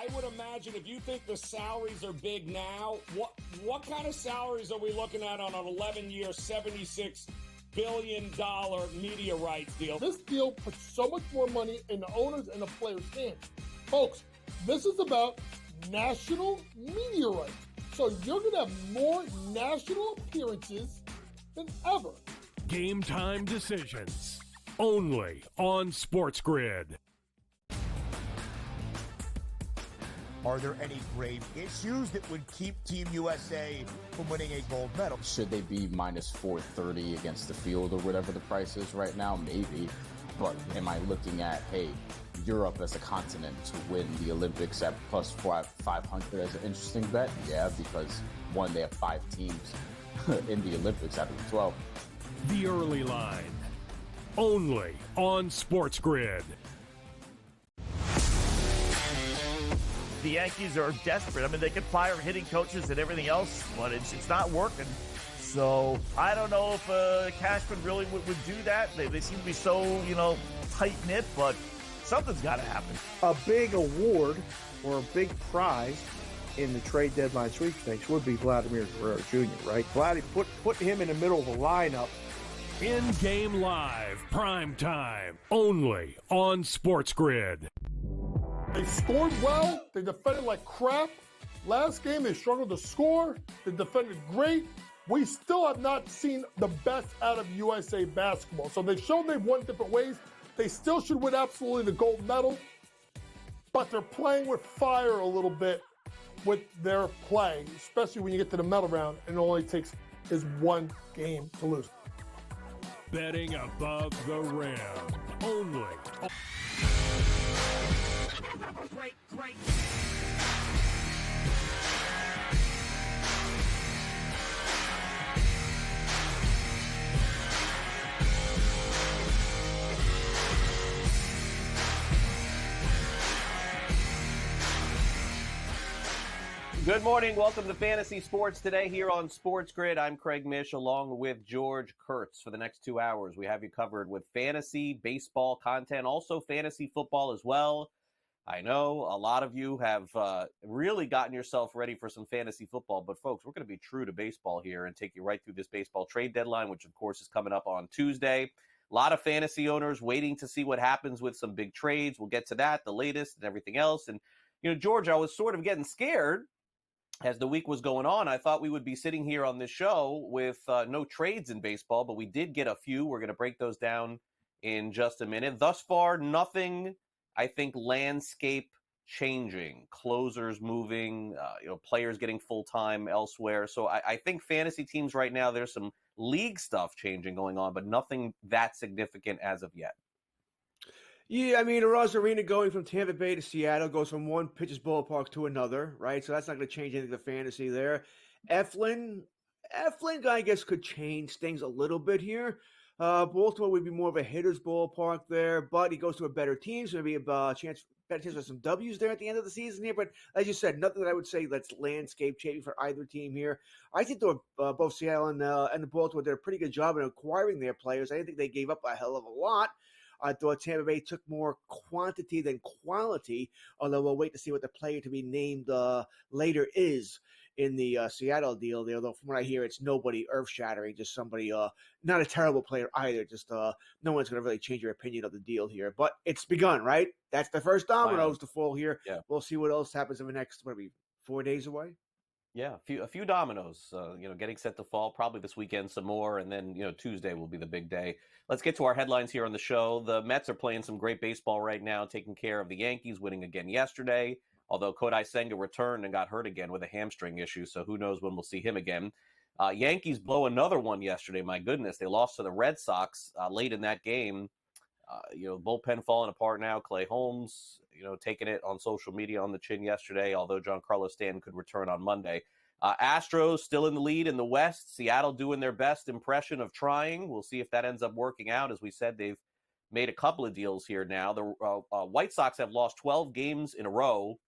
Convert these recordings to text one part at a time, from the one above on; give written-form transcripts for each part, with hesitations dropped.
I would imagine if you think the salaries are big now, what kind of salaries are we looking at on an 11-year, $76 billion media rights deal? This deal puts so much more money in the owners and the players' hands. Folks, this is about national media rights. So you're going to have more national appearances than ever. Game time decisions, only on SportsGrid. Are there any grave issues that would keep Team USA from winning a gold medal? Should they be minus 430 against the field or whatever the price is right now? Maybe. But am I looking at, hey, Europe as a continent to win the Olympics at plus 500 as an interesting bet? Yeah, because one, they have 5 teams in the Olympics out of the 12. The early line, only on SportsGrid. The Yankees are desperate. I mean, they can fire hitting coaches and everything else, but it's not working. So I don't know if Cashman really would do that. They seem to be so, tight-knit, but something's got to happen. A big award or a big prize in the trade deadline sweepstakes would be Vladimir Guerrero Jr., right? Vladdy, put him in the middle of a lineup. In-game live, prime time, only on SportsGrid. They scored well. They defended like crap. Last game, they struggled to score. They defended great. We still have not seen the best out of USA basketball. So they've shown they've won different ways. They still should win absolutely the gold medal. But they're playing with fire a little bit with their play, especially when you get to the medal round and it only takes is one game to lose. Betting above the rim, only. Great. Good morning. Welcome to Fantasy Sports Today here on SportsGrid. I'm Craig Mish along with George Kurtz for the next 2 hours. We have you covered with fantasy baseball content, also fantasy football as well. I know a lot of you have really gotten yourself ready for some fantasy football, but folks, we're going to be true to baseball here and take you right through this baseball trade deadline, which of course is coming up on Tuesday. A lot of fantasy owners waiting to see what happens with some big trades. We'll get to that, the latest and everything else. And, George, I was sort of getting scared as the week was going on. I thought we would be sitting here on this show with no trades in baseball, but we did get a few. We're going to break those down in just a minute. Thus far, nothing, I think, landscape changing, closers moving, players getting full-time elsewhere. So I think fantasy teams right now, there's some league stuff changing going on, but nothing that significant as of yet. Yeah, I mean, Arozarena going from Tampa Bay to Seattle goes from one pitcher's ballpark to another, right? So that's not going to change anything to fantasy there. Eflin, I guess, could change things a little bit here. Baltimore would be more of a hitter's ballpark there, but he goes to a better team, so maybe a better chance for some W's there at the end of the season here. But as you said, nothing that I would say that's landscape changing for either team here. I think both Seattle and the Baltimore did a pretty good job in acquiring their players. I didn't think they gave up a hell of a lot. I thought Tampa Bay took more quantity than quality, although we'll wait to see what the player to be named later is in the Seattle deal there. Although from what I hear, it's nobody earth-shattering, just somebody, not a terrible player either. Just no one's going to really change your opinion of the deal here. But it's begun, right? That's the first dominoes to fall here. Yeah. We'll see what else happens in the next, 4 days away? Yeah, a few dominoes, getting set to fall. Probably this weekend some more, and then Tuesday will be the big day. Let's get to our headlines here on the show. The Mets are playing some great baseball right now, taking care of the Yankees, winning again yesterday. Although Kodai Senga returned and got hurt again with a hamstring issue, so who knows when we'll see him again. Yankees blow another one yesterday. My goodness, they lost to the Red Sox late in that game. Bullpen falling apart now. Clay Holmes, taking it on social media on the chin yesterday, although Giancarlo Stanton could return on Monday. Astros still in the lead in the West. Seattle doing their best impression of trying. We'll see if that ends up working out. As we said, they've made a couple of deals here now. The White Sox have lost 12 games in a row.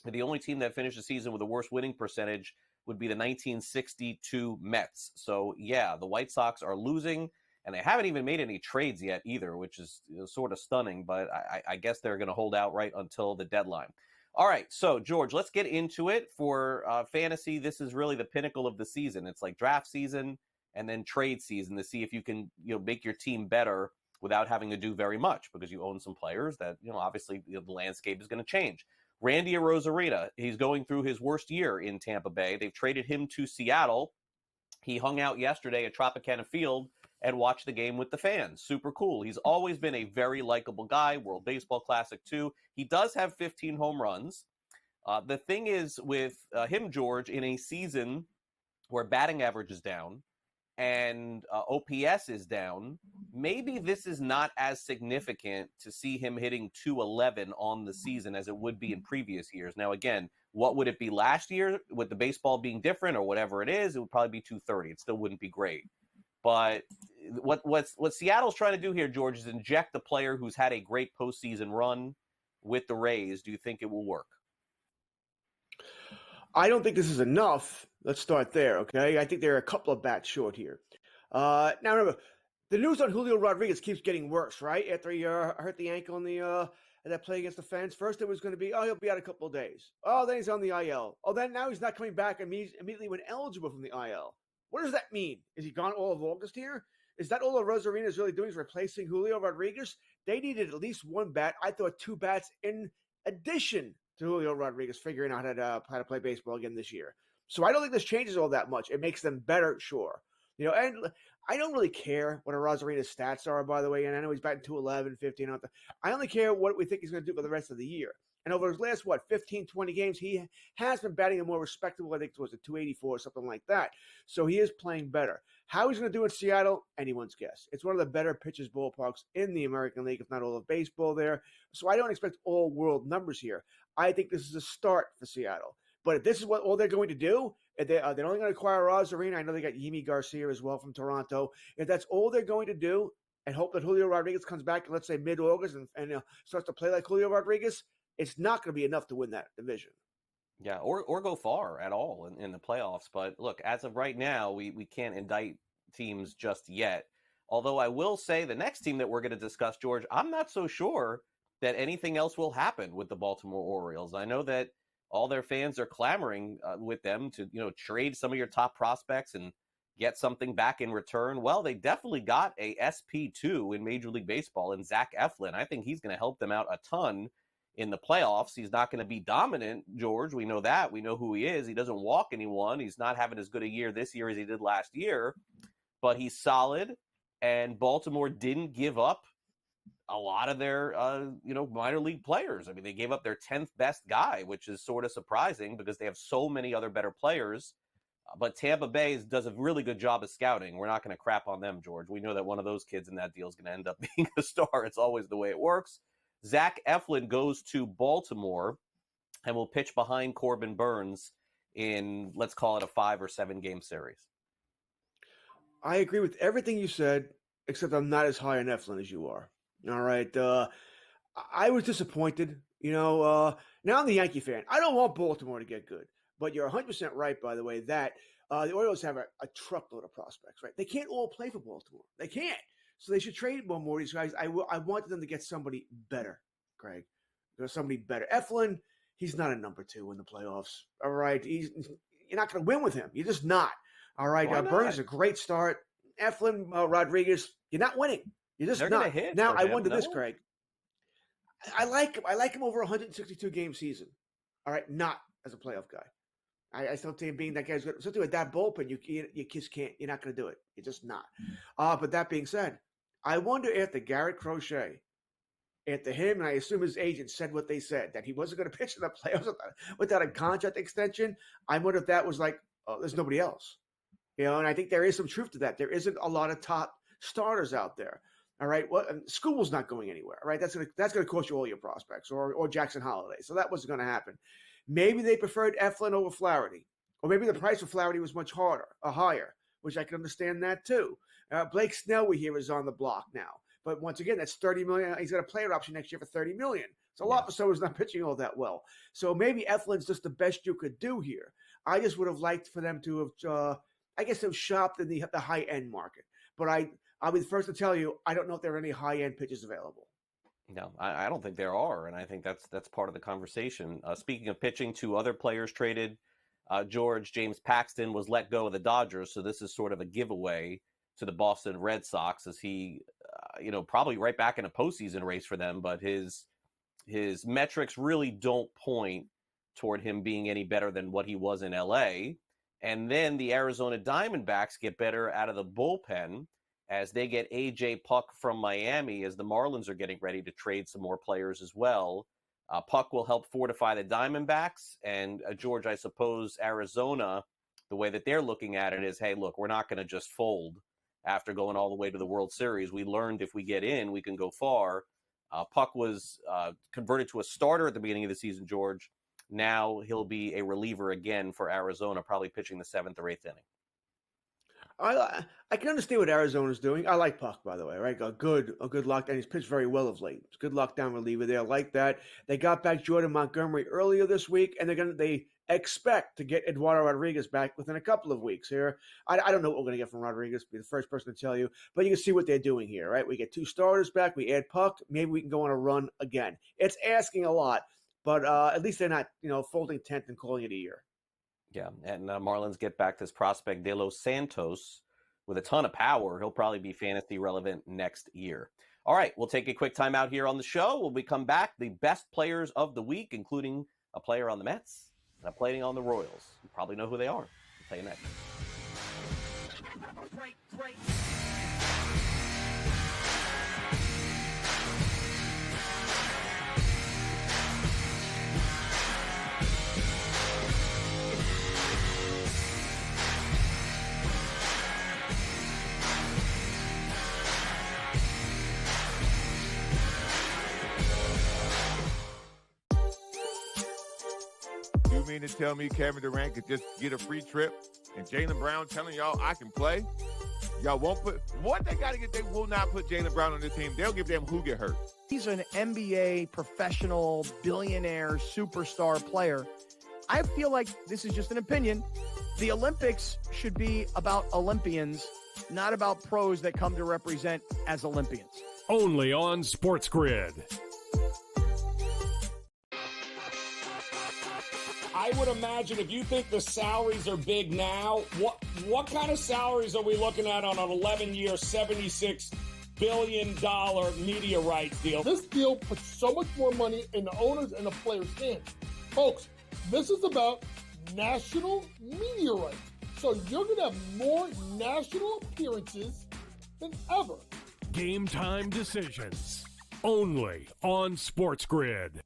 The only team that finished the season with the worst winning percentage would be the 1962 Mets. So, yeah, the White Sox are losing. And they haven't even made any trades yet either, which is sort of stunning. But I guess they're going to hold out right until the deadline. All right, so George, let's get into it. For fantasy, this is really the pinnacle of the season. It's like draft season and then trade season to see if you can, make your team better without having to do very much, because you own some players that, obviously the landscape is going to change. Randy Arozarena, he's going through his worst year in Tampa Bay. They've traded him to Seattle. He hung out yesterday at Tropicana Field and watched the game with the fans. Super cool. He's always been a very likable guy. World Baseball Classic too. He does have 15 home runs. The thing is with him, George, in a season where batting average is down and OPS is down, maybe this is not as significant to see him hitting 211 on the season as it would be in previous years. Now, again, what would it be last year with the baseball being different or whatever it is? It would probably be 230. It still wouldn't be great. But what Seattle's trying to do here, George, is inject the player who's had a great postseason run with the Rays. Do you think it will work? I don't think this is enough. Let's start there, okay? I think they're a couple of bats short here. Now, remember, the news on Julio Rodriguez keeps getting worse, right? After he hurt the ankle in that play against the Fens. First, it was going to be, he'll be out a couple of days. Oh, then he's on the IL. Oh, then now he's not coming back immediately when eligible from the IL. What does that mean? Is he gone all of August here? Is that all Arozarena is really doing, is replacing Julio Rodriguez? They needed at least one bat. I thought two bats in addition to Julio Rodriguez figuring out how to play baseball again this year. So I don't think this changes all that much. It makes them better, sure. And I don't really care what Arozarena's stats are, by the way, and I know he's batting 211, 15. I only care what we think he's going to do for the rest of the year. And over his last, 15, 20 games, he has been batting a more respectable, I think it was a 284 or something like that. So he is playing better. How he's going to do in Seattle, anyone's guess. It's one of the better pitchers ballparks in the American League, if not all of baseball there. So I don't expect all world numbers here. I think this is a start for Seattle. But if this is what all they're going to do, if they're only going to acquire Arozarena, I know they got Yimi Garcia as well from Toronto. If that's all they're going to do and hope that Julio Rodriguez comes back, let's say mid-August, and starts to play like Julio Rodriguez, it's not going to be enough to win that division. Yeah, or go far at all in the playoffs. But look, as of right now, we can't indict teams just yet. Although I will say the next team that we're going to discuss, George, I'm not so sure that anything else will happen with the Baltimore Orioles. I know that all their fans are clamoring with them to, trade some of your top prospects and get something back in return. Well, they definitely got a SP2 in Major League Baseball in Zach Eflin. I think he's going to help them out a ton in the playoffs. He's not going to be dominant, George. We know that. We know who he is. He doesn't walk anyone. He's not having as good a year this year as he did last year, but he's solid. And Baltimore didn't give up a lot of their, minor league players. I mean, they gave up their 10th best guy, which is sort of surprising because they have so many other better players. But Tampa Bay does a really good job of scouting. We're not going to crap on them, George. We know that one of those kids in that deal is going to end up being a star. It's always the way it works. Zach Eflin goes to Baltimore and will pitch behind Corbin Burns in, let's call it, a 5 or 7 game series. I agree with everything you said, except I'm not as high on Eflin as you are. All right. I was disappointed. Now I'm the Yankee fan. I don't want Baltimore to get good. But you're 100% right, by the way, that the Orioles have a truckload of prospects, right? They can't all play for Baltimore. They can't. So they should trade more of these guys. I wanted them to get somebody better, Craig. Somebody better. Eflin, he's not a number 2 in the playoffs. All right. You're not going to win with him. You're just not. All right. Burns is a great start. Eflin, Rodriguez, you're not winning. You're just not. Now, I wonder this, Craig. I like him over 162 game season. All right. Not as a playoff guy. I still think being that guy's good. Especially with that bullpen, you just can't. You're not going to do it. You're just not. But that being said, I wonder after Garrett Crochet, after him, and I assume his agent said what they said, that he wasn't going to pitch in the playoffs without a contract extension. I wonder if that was like, there's nobody else. And I think there is some truth to that. There isn't a lot of top starters out there. All right. Well, School's not going anywhere. All right. That's gonna cost you all your prospects or Jackson Holiday. So that wasn't going to happen. Maybe they preferred Eflin over Flaherty, or maybe the price of Flaherty was much higher, which I can understand that too. Blake Snell, we hear, is on the block now, but once again, that's $30 million. He's got a player option next year for $30 million. So a lot for someone who's not pitching all that well. So maybe Eflin's just the best you could do here. I just would have liked for them to have, have shopped in the high end market. But I'll be the first to tell you, I don't know if there are any high end pitches available. No, I don't think there are, and I think that's part of the conversation. Speaking of pitching, two other players traded. George, James Paxton was let go of the Dodgers, so this is sort of a giveaway to the Boston Red Sox as he, probably right back in a postseason race for them, but his metrics really don't point toward him being any better than what he was in LA. And then the Arizona Diamondbacks get better out of the bullpen as they get A.J. Puck from Miami, as the Marlins are getting ready to trade some more players as well. Puck will help fortify the Diamondbacks. And George, I suppose Arizona, the way that they're looking at it is, hey, look, we're not going to just fold after going all the way to the World Series. We learned if we get in, we can go far. Puck was converted to a starter at the beginning of the season, George. Now he'll be a reliever again for Arizona, probably pitching the 7th or 8th inning. I can understand what Arizona's doing. I like Puck, by the way, right? A good lockdown. He's pitched very well of late. It's a good lockdown reliever there. I like that. They got back Jordan Montgomery earlier this week, and they expect to get Eduardo Rodriguez back within a couple of weeks here. I don't know what we're going to get from Rodriguez. Be the first person to tell you, but you can see what they're doing here, right? We get 2 starters back. We add Puck. Maybe we can go on a run again. It's asking a lot, but at least they're not, folding 10th and calling it a year. Yeah, and Marlins get back this prospect, De Los Santos, with a ton of power. He'll probably be fantasy relevant next year. All right, we'll take a quick time out here on the show. When we come back, the best players of the week, including a player on the Mets and a player on the Royals. You probably know who they are. I'll tell you next. Great. You mean to tell me Kevin Durant could just get a free trip and Jaylen Brown telling y'all I can play? Y'all won't put what they got to get. They will not put Jaylen Brown on the team. They'll give them who get hurt. He's an NBA professional, billionaire, superstar player. I feel like this is just an opinion. The Olympics should be about Olympians, not about pros that come to represent as Olympians. Only on SportsGrid. I would imagine if you think the salaries are big now, what kind of salaries are we looking at on an 11-year, $76 billion media rights deal? This deal puts so much more money in the owners and the players' hands. Folks, this is about national media rights. So you're going to have more national appearances than ever. Game time decisions. Only on SportsGrid.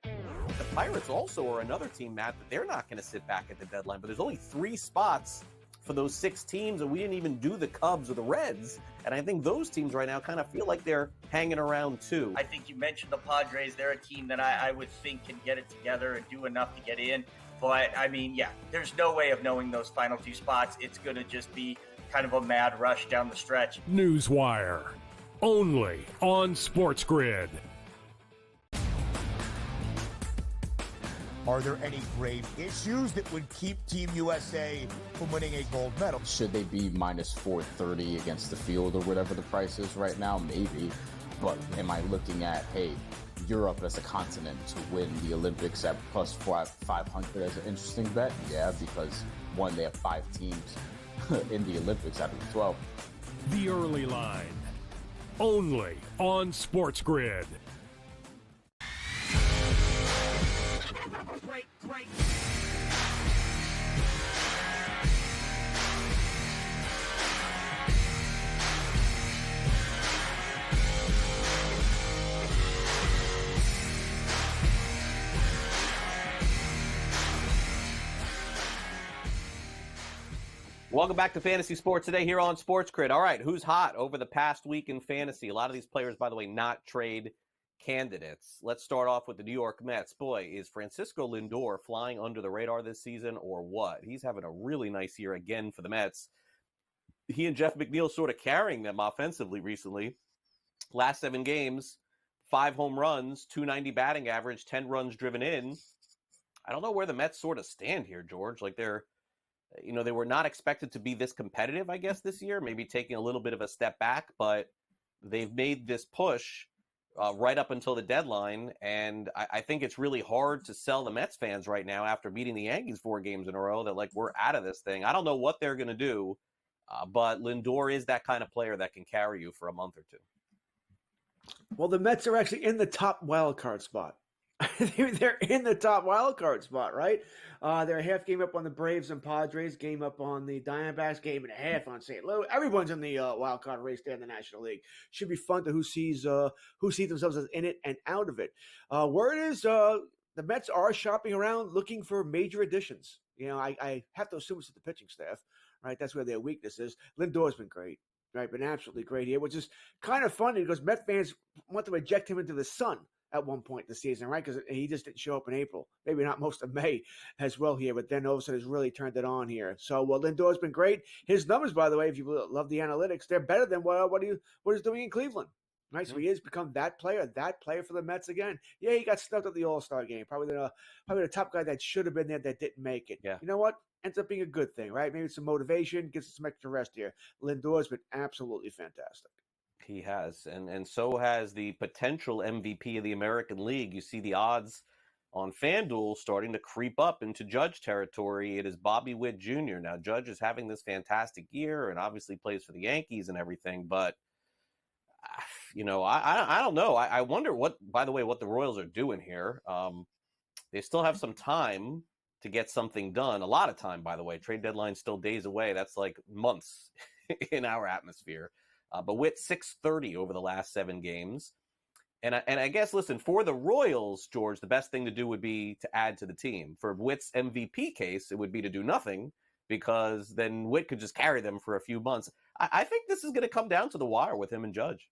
The Pirates also are another team, Matt, that they're not going to sit back at the deadline. But there's only 3 spots for those 6 teams, and we didn't even do the Cubs or the Reds. And I think those teams right now kind of feel like they're hanging around too. I think you mentioned the Padres. They're a team that I would think can get it together and do enough to get in. But, I mean, yeah, there's no way of knowing those final 2 spots. It's going to just be kind of a mad rush down the stretch. Newswire. Only on SportsGrid. Are there any grave issues that would keep Team USA from winning a gold medal? Should they be minus 430 against the field or whatever the price is right now? Maybe. But am I looking at, hey, Europe as a continent to win the Olympics at plus 500 as an interesting bet? Yeah, because one, they have 5 teams in the Olympics out of the 12. The early line. Only on SportsGrid. Great. Welcome back to Fantasy Sports Today here on SportsGrid. All right, who's hot over the past week in fantasy? A lot of these players, by the way, not trade candidates. Let's start off with the New York Mets. Boy, is Francisco Lindor flying under the radar this season or what? He's having a really nice year again for the Mets. He and Jeff McNeil sort of carrying them offensively recently. Last 7 games, 5 home runs, 290 batting average, 10 runs driven in. I don't know where the Mets sort of stand here, George. Like they were not expected to be this competitive, I guess, this year. Maybe taking a little bit of a step back, but they've made this push right up until the deadline, and I think it's really hard to sell the Mets fans right now after beating the Yankees 4 games in a row that, like, we're out of this thing. I don't know what they're going to do, but Lindor is that kind of player that can carry you for a month or two. Well, the Mets are actually in the top wild card spot. They're in the top wild card spot, right? They're a half game up on the Braves and Padres, game up on the Diamondbacks, game and a half on St. Louis. Everyone's in the wild card race there in the National League. Should be fun to who sees themselves as in it and out of it. Word is the Mets are shopping around looking for major additions. You know, I have to assume it's the pitching staff, right? That's where their weakness is. Lindor's been great. Right, been absolutely great here, which is kind of funny because Met fans want to eject him into the sun at one point this season, right? Because he just didn't show up in April, maybe not most of May as well here, but then all of a sudden has really turned it on here. So, Lindor's been great. His numbers, by the way, if you love the analytics, they're better than what he's doing in Cleveland. Right, so he has become that player for the Mets again. Yeah, he got snubbed at the All-Star game, probably the top guy that should have been there that didn't make it. Yeah. You know what? Ends up being a good thing, right? Maybe some motivation, gets some extra rest here. Lindor's been absolutely fantastic. He has, and so has the potential MVP of the American League. You see the odds on FanDuel starting to creep up into Judge territory. It is Bobby Witt Jr. Now, Judge is having this fantastic year and obviously plays for the Yankees and everything, but you know, I don't know. I wonder what the Royals are doing here. They still have some time to get something done. A lot of time, by the way. Trade deadline's still days away. That's like months in our atmosphere. But Witt 630 over the last 7 games. And I guess, listen, for the Royals, George, the best thing to do would be to add to the team. For Witt's MVP case, it would be to do nothing, because then Witt could just carry them for a few months. I think this is going to come down to the wire with him and Judge.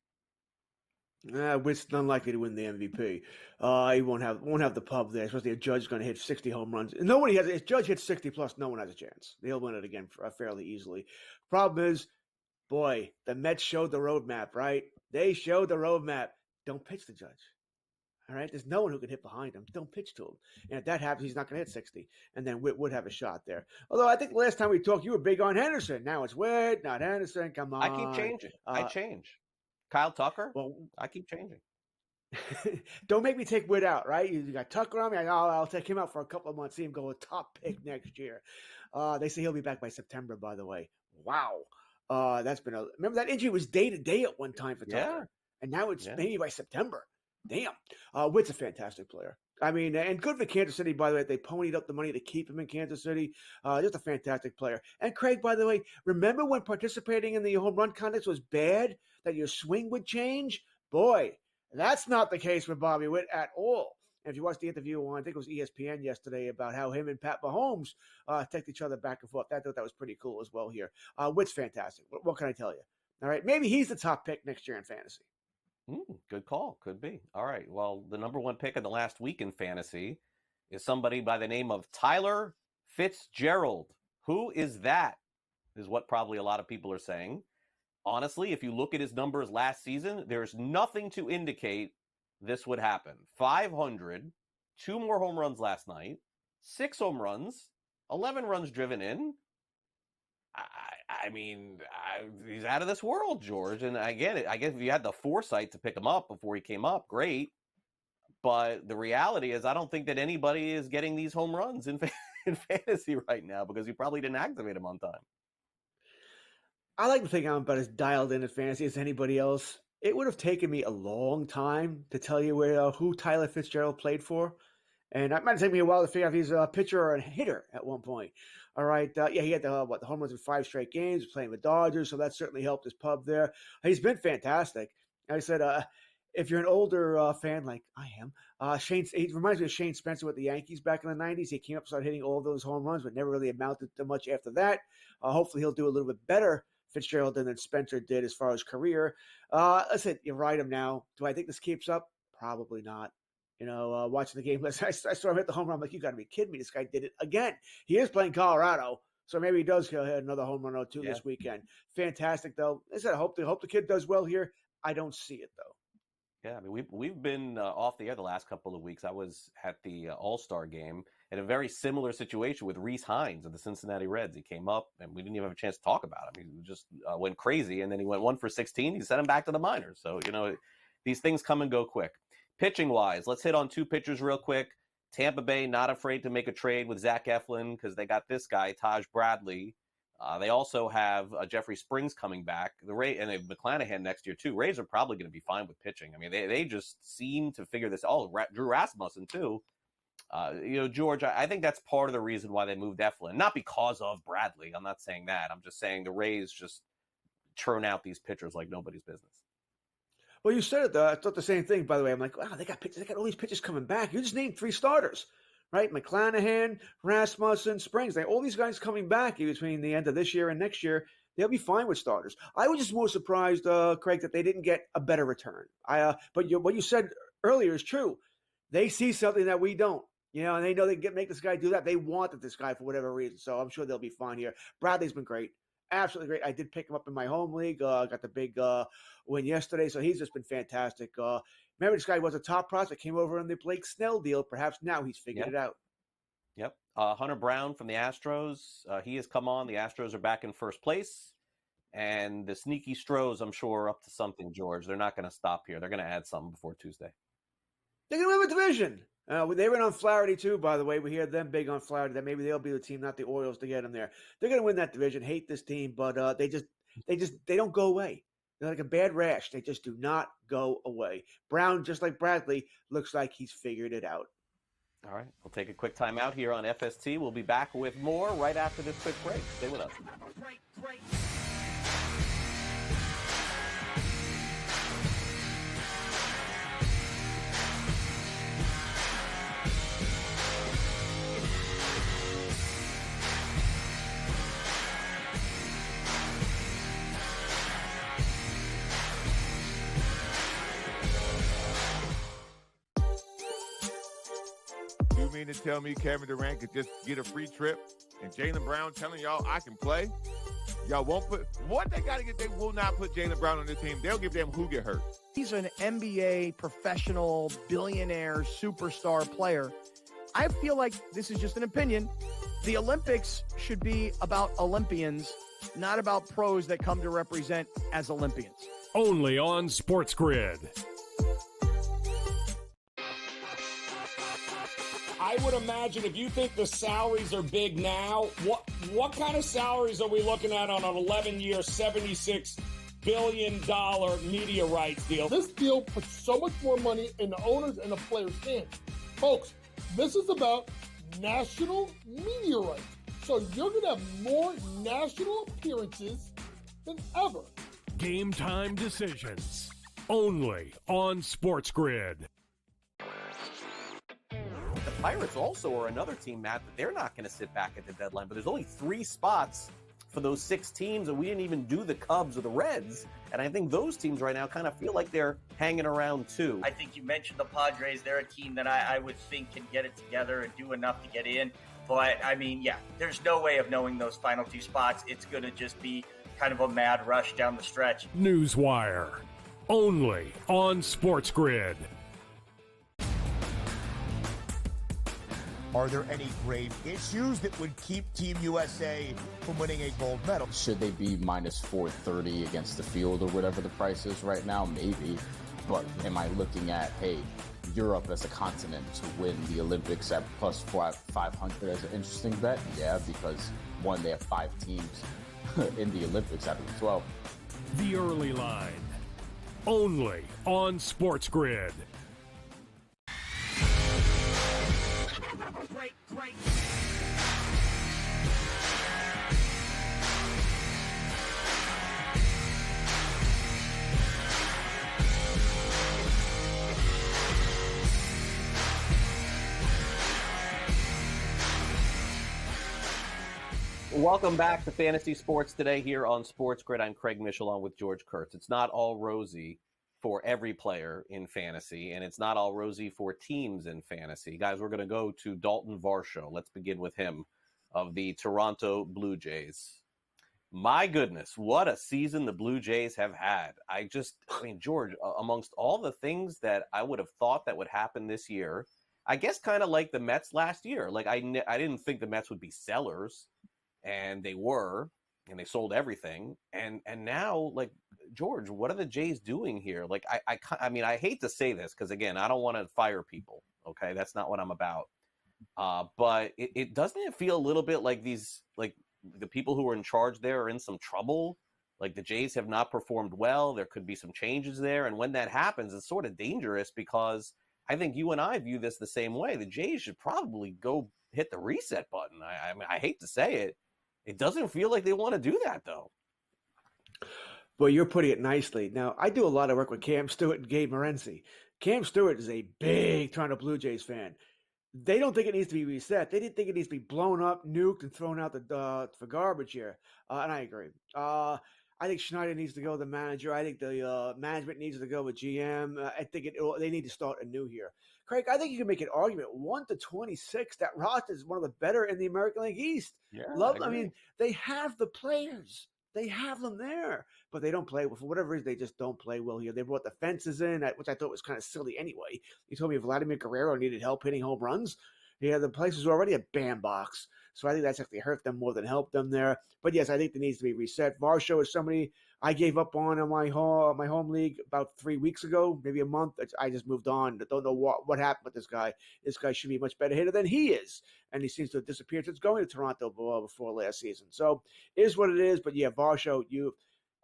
Witt's unlikely to win the MVP. He won't have the pub there, especially if Judge's going to hit 60 home runs. Nobody has. If Judge hits 60 plus, no one has a chance. He'll win it again fairly easily. Problem is, boy, the Mets showed the roadmap, right? They showed the roadmap. Don't pitch to Judge. All right? There's no one who can hit behind him. Don't pitch to him. And if that happens, he's not going to hit 60. And then Witt would have a shot there. Although I think the last time we talked, you were big on Henderson. Now it's Witt, not Henderson. Come on. I keep changing. I change. Kyle Tucker? Well, I keep changing. Don't make me take Witt out, right? You got Tucker on me. I'll take him out for a couple of months, see him go a top pick next year. They say he'll be back by September, by the way. Wow. That's been remember that injury was day to day at one time for Tucker. Yeah. And now it's maybe by September. Damn. Witt's a fantastic player. I mean, and good for Kansas City, by the way. They ponied up the money to keep him in Kansas City. Just a fantastic player. And Craig, by the way, remember when participating in the home run contest was bad, that your swing would change? Boy, that's not the case with Bobby Witt at all. And if you watched the interview on, I think it was ESPN yesterday, about how him and Pat Mahomes text each other back and forth, I thought that was pretty cool as well here. Witt's fantastic. What can I tell you? All right, maybe he's the top pick next year in fantasy. Good call. Could be. All right. Well, the number 1 pick of the last week in fantasy is somebody by the name of Tyler Fitzgerald. Who is that? Is what probably a lot of people are saying. Honestly, if you look at his numbers last season, there's nothing to indicate this would happen. 500, 2 more home runs last night, 6 home runs, 11 runs driven in. I mean, he's out of this world, George, and I get it. I guess if you had the foresight to pick him up before he came up, great. But the reality is, I don't think that anybody is getting these home runs in fantasy right now, because you probably didn't activate him on time. I like to think I'm about as dialed in fantasy as anybody else. It would have taken me a long time to tell you who Tyler Fitzgerald played for. And it might take me a while to figure out if he's a pitcher or a hitter at one point. All right. He had the home runs in 5 straight games, playing with Dodgers, so that certainly helped his pub there. He's been fantastic. I said, if you're an older fan like I am, he reminds me of Shane Spencer with the Yankees back in the 90s. He came up, started hitting all those home runs, but never really amounted to much after that. Hopefully he'll do a little bit better, Fitzgerald, than Spencer did as far as career. Listen, you ride him now. Do I think this keeps up? Probably not. Watching the game, I saw him hit the home run. I'm like, you got to be kidding me. This guy did it again. He is playing Colorado, so maybe he does hit another home run or 2 this weekend. Fantastic, though. I said, I hope the kid does well here. I don't see it, though. Yeah, I mean, we've been off the air the last couple of weeks. I was at the All-Star game in a very similar situation with Rhys Hines of the Cincinnati Reds. He came up, and we didn't even have a chance to talk about him. He just went crazy, and then he went 1 for 16. He sent him back to the minors. So, these things come and go quick. Pitching-wise, let's hit on 2 pitchers real quick. Tampa Bay not afraid to make a trade with Zach Eflin because they got this guy, Taj Bradley. They also have Jeffrey Springs coming back. The Rays and they have McClanahan next year too. Rays are probably going to be fine with pitching. I mean, they just seem to figure this. Oh, Drew Rasmussen too. George, I think that's part of the reason why they moved Eflin, not because of Bradley. I'm not saying that. I'm just saying the Rays just churn out these pitchers like nobody's business. Well, you said it though. I thought the same thing. By the way, I'm like, wow, they got pitchers. They got all these pitchers coming back. You just named 3 starters. Right, McClanahan, Rasmussen, Springs. All these guys coming back between the end of this year and next year, they'll be fine with starters. I was just more surprised, Craig, that they didn't get a better return. But what you said earlier is true. They see something that we don't, and they know they can make this guy do that. They wanted this guy for whatever reason, so I'm sure they'll be fine here. Bradley's been great, absolutely great. I did pick him up in my home league. Got the big win yesterday, so he's just been fantastic. Remember, this guy was a top prospect, came over in the Blake Snell deal. Perhaps now he's figured it out. Yep. Hunter Brown from the Astros, he has come on. The Astros are back in first place. And the sneaky Stros, I'm sure, are up to something, George. They're not going to stop here. They're going to add something before Tuesday. They're going to win the division. They went on Flaherty, too, by the way. We hear them big on Flaherty, that maybe they'll be the team, not the Orioles, to get them there. They're going to win that division. Hate this team, but they don't go away. They're like a bad rash. They just do not go away. Brown, just like Bradley, looks like he's figured it out. All right. We'll take a quick time out here on FST. We'll be back with more right after this quick break. Stay with us. You mean to tell me Kevin Durant could just get a free trip and Jaylen Brown telling y'all I can play? Y'all won't put what they got to get. They will not put Jaylen Brown on the team. They'll give them who get hurt. He's an NBA professional, billionaire, superstar player. I feel like this is just an opinion. The Olympics should be about Olympians, not about pros that come to represent as Olympians. Only on SportsGrid. I would imagine if you think the salaries are big now, what kind of salaries are we looking at on an 11-year, $76 billion media rights deal? This deal puts so much more money in the owners and the players' hands. Folks, this is about national media rights. So you're going to have more national appearances than ever. Game time decisions. Only on SportsGrid. The Pirates also are another team, Matt, that they're not going to sit back at the deadline. But there's only 3 spots for those 6 teams, and we didn't even do the Cubs or the Reds. And I think those teams right now kind of feel like they're hanging around too. I think you mentioned the Padres. They're a team that I would think can get it together and do enough to get in. But, I mean, yeah, there's no way of knowing those final 2 spots. It's going to just be kind of a mad rush down the stretch. Newswire. Only on SportsGrid. Are there any grave issues that would keep Team USA from winning a gold medal? Should they be minus 430 against the field or whatever the price is right now? Maybe. But am I looking at, hey, Europe as a continent to win the Olympics at plus 500 as an interesting bet? Yeah, because one, they have 5 teams in the Olympics out of the 12. The early line. Only on SportsGrid. Welcome back to Fantasy Sports Today here on SportsGrid. I'm Craig Mish along with George Kurtz. It's not all rosy for every player in fantasy, and it's not all rosy for teams in fantasy. Guys, we're going to go to Dalton Varsho. Let's begin with him of the Toronto Blue Jays. My goodness, what a season the Blue Jays have had. I mean, George, amongst all the things that I would have thought that would happen this year, I guess kind of like the Mets last year. Like I didn't think the Mets would be sellers, and they were, and they sold everything. And now, like, George, what are the Jays doing here? Like, I mean, I hate to say this because, again, I don't want to fire people. Okay, that's not what I'm about. But doesn't it feel a little bit like these, like, the people who are in charge there are in some trouble? Like, the Jays have not performed well. There could be some changes there. And when that happens, it's sort of dangerous because I think you and I view this the same way. The Jays should probably go hit the reset button. I mean, I hate to say it. It doesn't feel like they want to do that, though. Well, you're putting it nicely. Now, I do a lot of work with Cam Stewart and Gabe Morency. Cam Stewart is a big Toronto Blue Jays fan. They don't think it needs to be reset. They didn't think it needs to be blown up, nuked, and thrown out for garbage here. And I agree. I think Schneider needs to go the manager. I think the management needs to go with GM. I think they need to start anew here. Craig, I think you can make an argument. 1-26, that roster is one of the better in the American League East. Yeah, I mean, they have the players. They have them there, but they don't play. For whatever reason, they just don't play well here. They brought the fences in, which I thought was kind of silly anyway. You told me Vladimir Guerrero needed help hitting home runs. Yeah, the place was already a bandbox. So I think that's actually hurt them more than helped them there. But yes, I think it needs to be reset. Varsho is somebody I gave up on in my home league about 3 weeks ago, maybe a month. I just moved on. I don't know what happened with this guy. This guy should be a much better hitter than he is. And he seems to have disappeared since going to Toronto before last season. So it is what it is. But yeah, Varsho,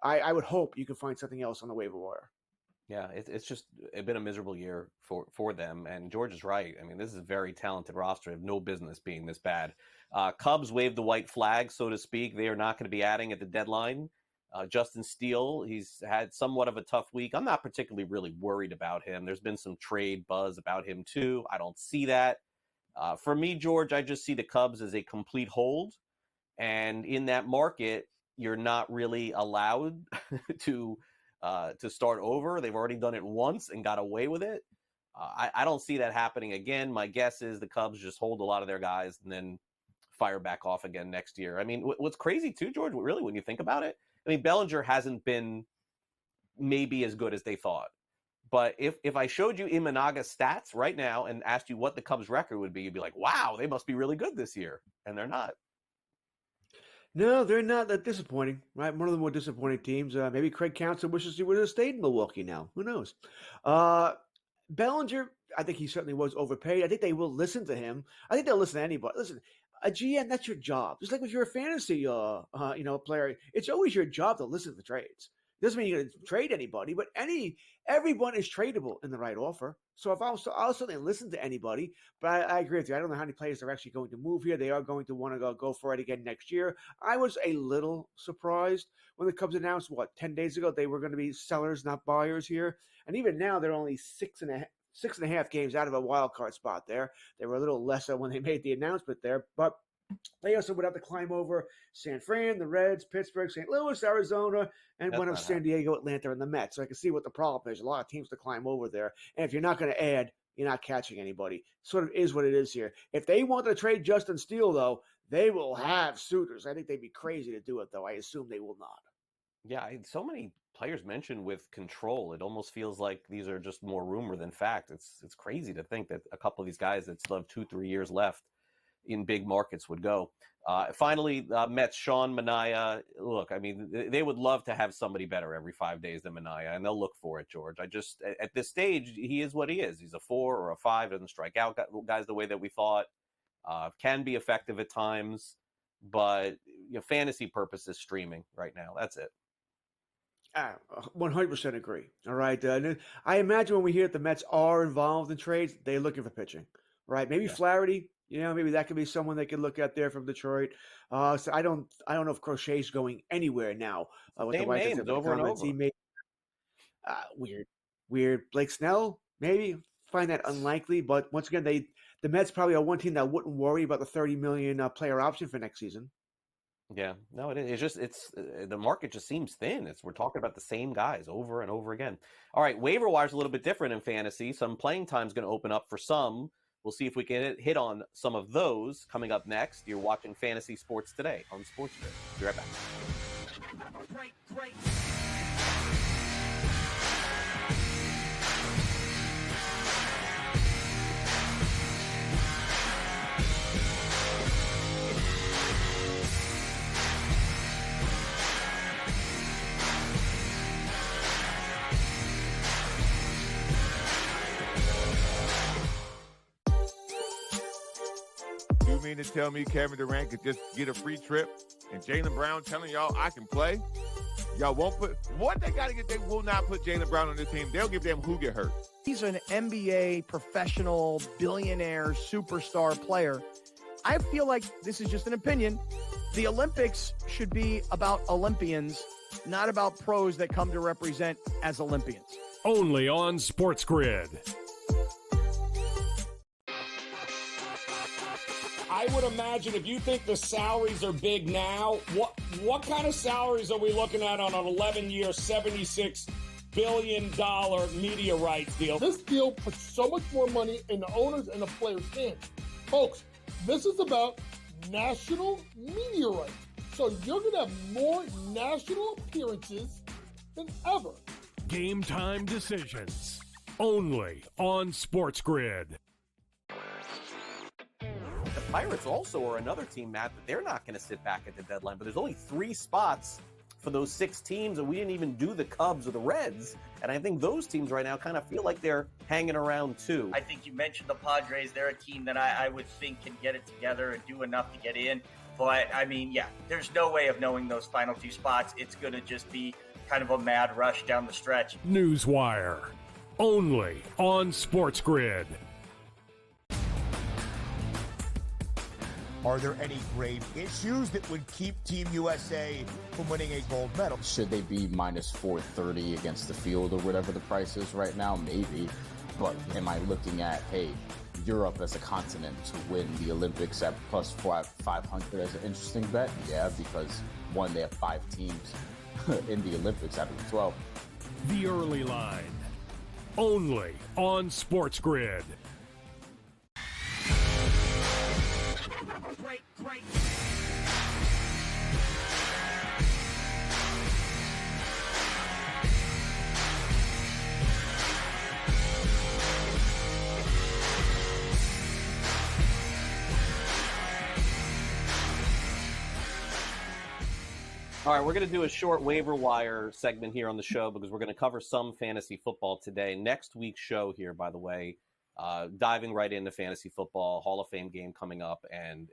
I would hope you can find something else on the waiver wire. Yeah, it's just been a miserable year for them. And George is right. I mean, this is a very talented roster. They have no business being this bad. Cubs waved the white flag, so to speak. They are not going to be adding at the deadline. Justin Steele, he's had somewhat of a tough week. I'm not particularly really worried about him. There's been some trade buzz about him too. I don't see that. For me, George, I just see the Cubs as a complete hold. And in that market, you're not really allowed to start over. They've already done it once and got away with it. I don't see that happening again. My guess is the Cubs just hold a lot of their guys and then fire back off again next year. I mean, what's crazy too, George, really, when you think about it, I mean, Bellinger hasn't been maybe as good as they thought. But if I showed you Imanaga's stats right now and asked you what the Cubs record would be, you'd be like, wow, they must be really good this year. And they're not. No, they're not that disappointing, right? One of the more disappointing teams. Maybe Craig Counsell wishes he would have stayed in Milwaukee now. Who knows? Bellinger, I think he certainly was overpaid. I think they will listen to him. I think they'll listen to anybody. Listen, a GM, that's your job. Just like if you're a fantasy player, it's always your job to listen to trades. Doesn't mean you're going to trade anybody, but everyone is tradable in the right offer. So I'll certainly listen to anybody, but I agree with you. I don't know how many players are actually going to move here. They are going to want to go for it again next year. I was a little surprised when the Cubs announced, 10 days ago, they were going to be sellers, not buyers here. And even now, they're only 6.5 games out of a wild card spot there. They were a little lesser when they made the announcement there, but they also would have to climb over San Fran, the Reds, Pittsburgh, St. Louis, Arizona, and one of San Diego, Atlanta, and the Mets. So I can see what the problem is. A lot of teams to climb over there. And if you're not going to add, you're not catching anybody. Sort of is what it is here. If they want to trade Justin Steele, though, they will have suitors. I think they'd be crazy to do it, though. I assume they will not. Yeah, so many players mentioned with control. It almost feels like these are just more rumor than fact. It's crazy to think that a couple of these guys that still have 2-3 years left in big markets would go. Finally, Mets, Sean Manaea. Look, I mean, they would love to have somebody better every 5 days than Manaea, and they'll look for it, George. At this stage, he is what he is. He's a 4 or a 5, doesn't strike out guys the way that we thought. Can be effective at times, but fantasy purposes, streaming right now. That's it. 100% agree. All right. I imagine when we hear that the Mets are involved in trades, they're looking for pitching, right? Maybe Flaherty. Maybe that could be someone they could look at there from Detroit. So I don't know if Crochet's going anywhere now. With Same the White names over and over. He made, weird. Blake Snell, maybe. Find that unlikely. But once again, the Mets probably are one team that wouldn't worry about the $30 million player option for next season. Yeah, no, it is. It's the market just seems thin. We're talking about the same guys over and over again. All right, waiver wire's a little bit different in fantasy. Some playing time's going to open up for some. We'll see if we can hit on some of those coming up next. You're watching Fantasy Sports Today on SportsGrid. Be right back. You mean to tell me Kevin Durant could just get a free trip and Jaylen Brown telling y'all I can play? Y'all won't put what they got to get. They will not put Jaylen Brown on this team. They'll give them who get hurt. He's an NBA professional, billionaire, superstar player. I feel like this is just an opinion. The Olympics should be about Olympians, not about pros that come to represent as Olympians. Only on SportsGrid. I would imagine if you think the salaries are big now, what kind of salaries are we looking at on an 11-year, $76 billion media rights deal? This deal puts so much more money in the owners and the players' hands. Folks, this is about national media rights. So you're going to have more national appearances than ever. Game time decisions. Only on SportsGrid. The Pirates also are another team, Matt, that they're not going to sit back at the deadline. But there's only 3 spots for those 6 teams, and we didn't even do the Cubs or the Reds. And I think those teams right now kind of feel like they're hanging around too. I think you mentioned the Padres. They're a team that I would think can get it together and do enough to get in. But, I mean, yeah, there's no way of knowing those final 2 spots. It's going to just be kind of a mad rush down the stretch. Newswire. Only on SportsGrid. Are there any grave issues that would keep Team USA from winning a gold medal? Should they be minus 430 against the field or whatever the price is right now? Maybe. But am I looking at, hey, Europe as a continent to win the Olympics at plus 500 as an interesting bet? Yeah, because one, they have 5 teams in the Olympics out of the 12. The early line. Only on SportsGrid. All right, we're going to do a short waiver wire segment here on the show because we're going to cover some fantasy football today. Next week's show here, by the way, diving right into fantasy football, Hall of Fame game coming up, and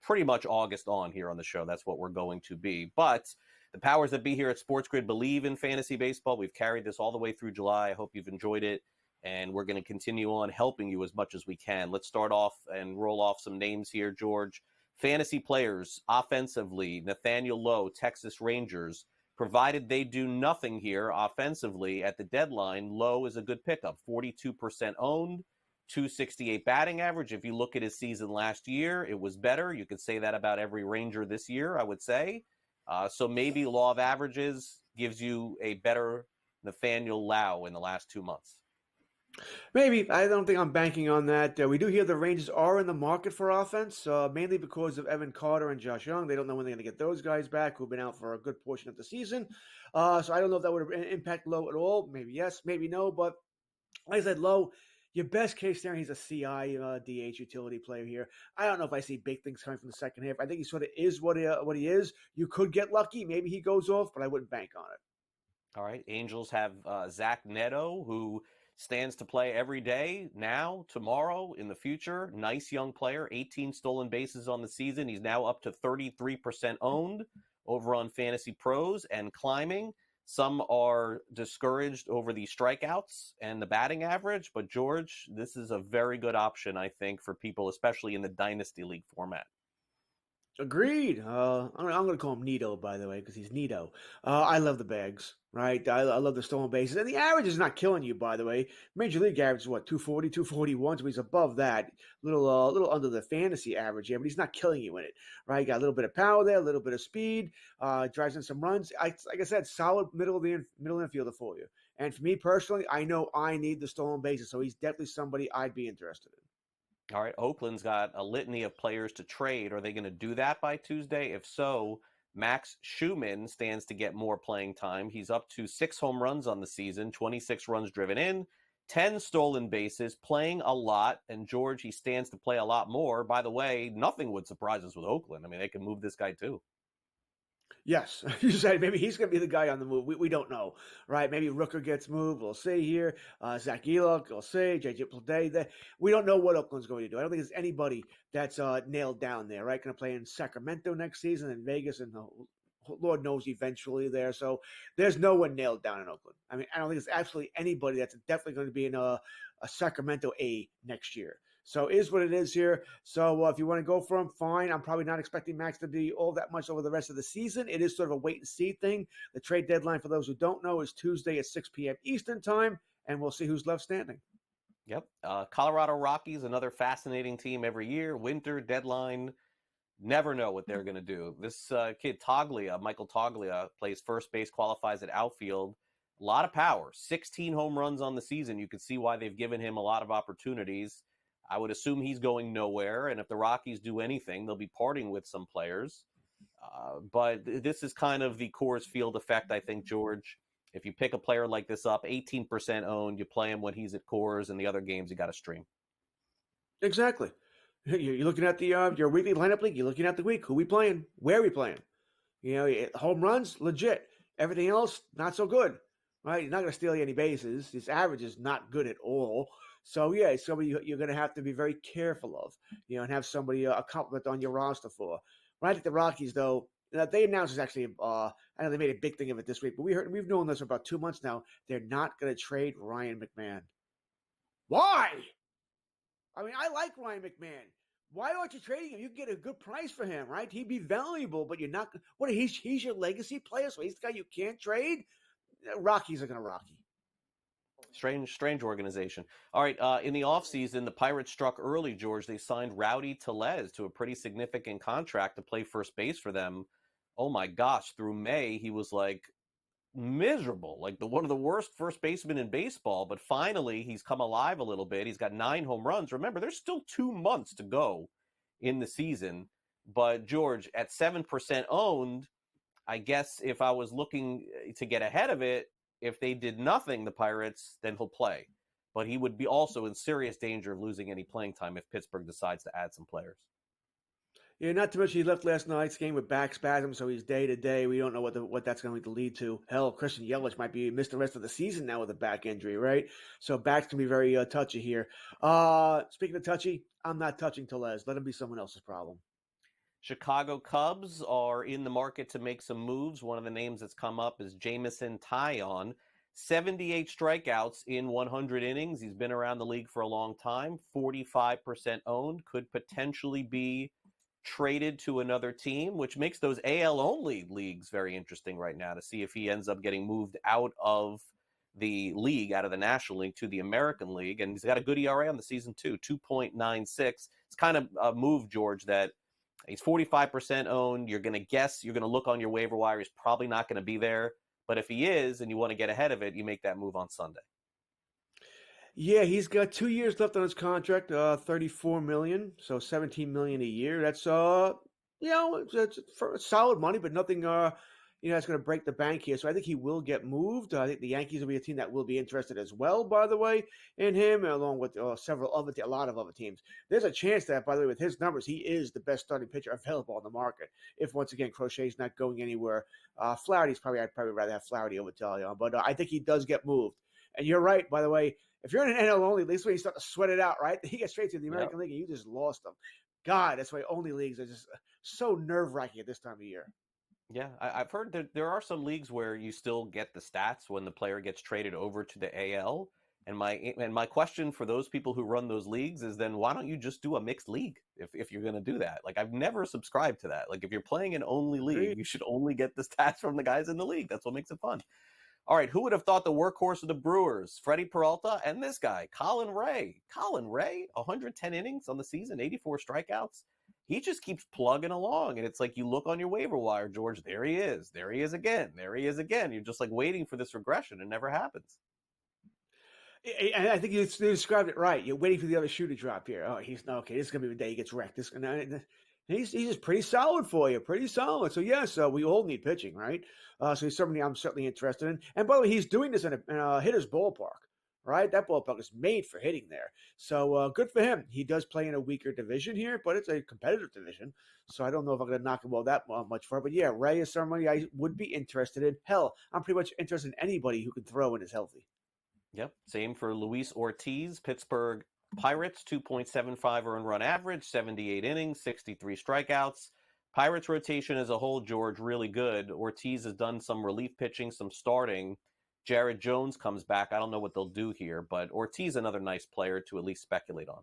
pretty much August on here on the show. That's what we're going to be. But the powers that be here at SportsGrid believe in fantasy baseball. We've carried this all the way through July. I hope you've enjoyed it, and we're going to continue on helping you as much as we can. Let's start off and roll off some names here, George. Fantasy players offensively, Nathaniel Lowe, Texas Rangers. Provided they do nothing here offensively at the deadline, Lowe is a good pickup. 42% owned, 268 batting average. If you look at his season last year, it was better. You could say that about every Ranger this year, I would say. So maybe law of averages gives you a better Nathaniel Lowe in the last 2 months. Maybe. I don't think I'm banking on that. We do hear the Rangers are in the market for offense, mainly because of Evan Carter and Josh Young. They don't know when they're going to get those guys back who've been out for a good portion of the season. So I don't know if that would impact Lowe at all. Maybe yes, maybe no. But like I said, Lowe, your best case scenario, he's a CI DH utility player here. I don't know if I see big things coming from the second half. I think he sort of is what he is. You could get lucky. Maybe he goes off, but I wouldn't bank on it. All right. Angels have Zach Neto, who stands to play every day, now, tomorrow, in the future. Nice young player, 18 stolen bases on the season. He's now up to 33% owned over on Fantasy Pros and climbing. Some are discouraged over the strikeouts and the batting average, but George, this is a very good option, I think, for people, especially in the Dynasty League format. Agreed. I'm going to call him Nito, by the way, because he's Nito. I love the bags, right? I love the stolen bases. And the average is not killing you, by the way. Major League average is what, 240, 241? So he's above that. Little under the fantasy average here, but he's not killing you in it, right? Got a little bit of power there, a little bit of speed, drives in some runs. Like I said, solid middle infielder for you. And for me personally, I know I need the stolen bases, so he's definitely somebody I'd be interested in. All right, Oakland's got a litany of players to trade. Are they going to do that by Tuesday? If so, Max Schumann stands to get more playing time. He's up to 6 home runs on the season, 26 runs driven in, 10 stolen bases, playing a lot. And George, he stands to play a lot more. By the way, nothing would surprise us with Oakland. I mean, they can move this guy too. Yes, you said maybe he's going to be the guy on the move. We don't know, right? Maybe Rooker gets moved. We'll see here. Zach Elock, we'll see. JJ Play. We don't know what Oakland's going to do. I don't think there's anybody that's nailed down there, right? Going to play in Sacramento next season and Vegas and Lord knows eventually there. So there's no one nailed down in Oakland. I mean, I don't think there's absolutely anybody that's definitely going to be in a Sacramento A next year. So it is what it is here. So if you want to go for him, fine. I'm probably not expecting Max to be all that much over the rest of the season. It is sort of a wait and see thing. The trade deadline, for those who don't know, is Tuesday at 6 p.m. Eastern time, and we'll see who's left standing. Yep. Colorado Rockies, another fascinating team every year. Winter deadline. Never know what they're going to do. This kid, Michael Toglia, plays first base, qualifies at outfield. A lot of power. 16 home runs on the season. You can see why they've given him a lot of opportunities. I would assume he's going nowhere, and if the Rockies do anything, they'll be parting with some players. But this is kind of the Coors Field effect, I think, George. If you pick a player like this up, 18% owned, you play him when he's at Coors, and the other games you got to stream. Exactly. You're looking at the your weekly lineup league. You're looking at the week. Who we playing? Where we playing? You know, home runs, legit. Everything else, not so good. Right? You're not going to steal any bases. His average is not good at all. So, yeah, it's somebody you're going to have to be very careful of, you know, and have somebody a compliment on your roster for. Right at the Rockies, though, they announced this actually. I know they made a big thing of it this week, but we've known this for about 2 months now. They're not going to trade Ryan McMahon. Why? I mean, I like Ryan McMahon. Why aren't you trading him? You can get a good price for him, right? He'd be valuable, but you're not. What? He's your legacy player, so he's the guy you can't trade. Rockies are going to Rocky. Strange organization. All right, in the offseason, the Pirates struck early, George. They signed Rowdy Tellez to a pretty significant contract to play first base for them. Oh, my gosh. Through May, he was, like, miserable, like one of the worst first basemen in baseball. But finally, he's come alive a little bit. He's got 9 home runs. Remember, there's still 2 months to go in the season. But, George, at 7% owned, I guess if I was looking to get ahead of it, if they did nothing, the Pirates, then he'll play. But he would be also in serious danger of losing any playing time if Pittsburgh decides to add some players. Yeah, not to mention he left last night's game with back spasms, so he's day to day. We don't know what that's going to lead to. Hell, Christian Yelich might be missed the rest of the season now with a back injury, right? So backs can be very touchy here. Speaking of touchy, I'm not touching Tellez. Let him be someone else's problem. Chicago Cubs are in the market to make some moves. One of the names that's come up is Jameson Taillon. 78 strikeouts in 100 innings. He's been around the league for a long time. 45% owned. Could potentially be traded to another team, which makes those AL-only leagues very interesting right now to see if he ends up getting moved out of the league, out of the National League to the American League. And he's got a good ERA on the season, too, 2.96. It's kind of a move, George, that he's 45% owned. You're going to guess, you're going to look on your waiver wire. He's probably not going to be there. But if he is and you want to get ahead of it, you make that move on Sunday. Yeah, he's got 2 years left on his contract, $34 million, so $17 million a year. That's it's solid money, but nothing that's going to break the bank here. So I think he will get moved. I think the Yankees will be a team that will be interested as well, by the way, in him, along with a lot of other teams. There's a chance that, by the way, with his numbers, he is the best starting pitcher available on the market. If once again Crochet's not going anywhere, I'd probably rather have Flaherty over Taillon, but I think he does get moved. And you're right, by the way. If you're in an NL only, at least when you start to sweat it out, right? He gets straight to the American League and you just lost him. God, that's why only leagues are just so nerve-wracking at this time of year. Yeah, I've heard that there are some leagues where you still get the stats when the player gets traded over to the AL. And my question for those people who run those leagues is then why don't you just do a mixed league if you're going to do that? Like, I've never subscribed to that. Like, if you're playing an only league, you should only get the stats from the guys in the league. That's what makes it fun. All right, who would have thought the workhorse of the Brewers, Freddie Peralta, and this guy, Colin Ray. Colin Ray, 110 innings on the season, 84 strikeouts. He just keeps plugging along, and it's like you look on your waiver wire, George, there he is. There he is again. There he is again. You're just like waiting for this regression. It never happens. And I think you described it right. You're waiting for the other shoe to drop here. Oh, he's not okay. This is going to be the day he gets wrecked. He's just pretty solid for you, pretty solid. So yes, we all need pitching, right? So he's somebody I'm certainly interested in. And by the way, he's doing this in a hitter's ballpark, right? That ballpark is made for hitting there. So good for him. He does play in a weaker division here, but it's a competitive division. So I don't know if I'm going to knock him all that much for it. But yeah, Ray is somebody I would be interested in. Hell, I'm pretty much interested in anybody who can throw and is healthy. Yep. Same for Luis Ortiz, Pittsburgh Pirates, 2.75 earned run average, 78 innings, 63 strikeouts. Pirates rotation as a whole, George, really good. Ortiz has done some relief pitching, some starting. Jared Jones comes back. I don't know what they'll do here, but Ortiz, another nice player to at least speculate on.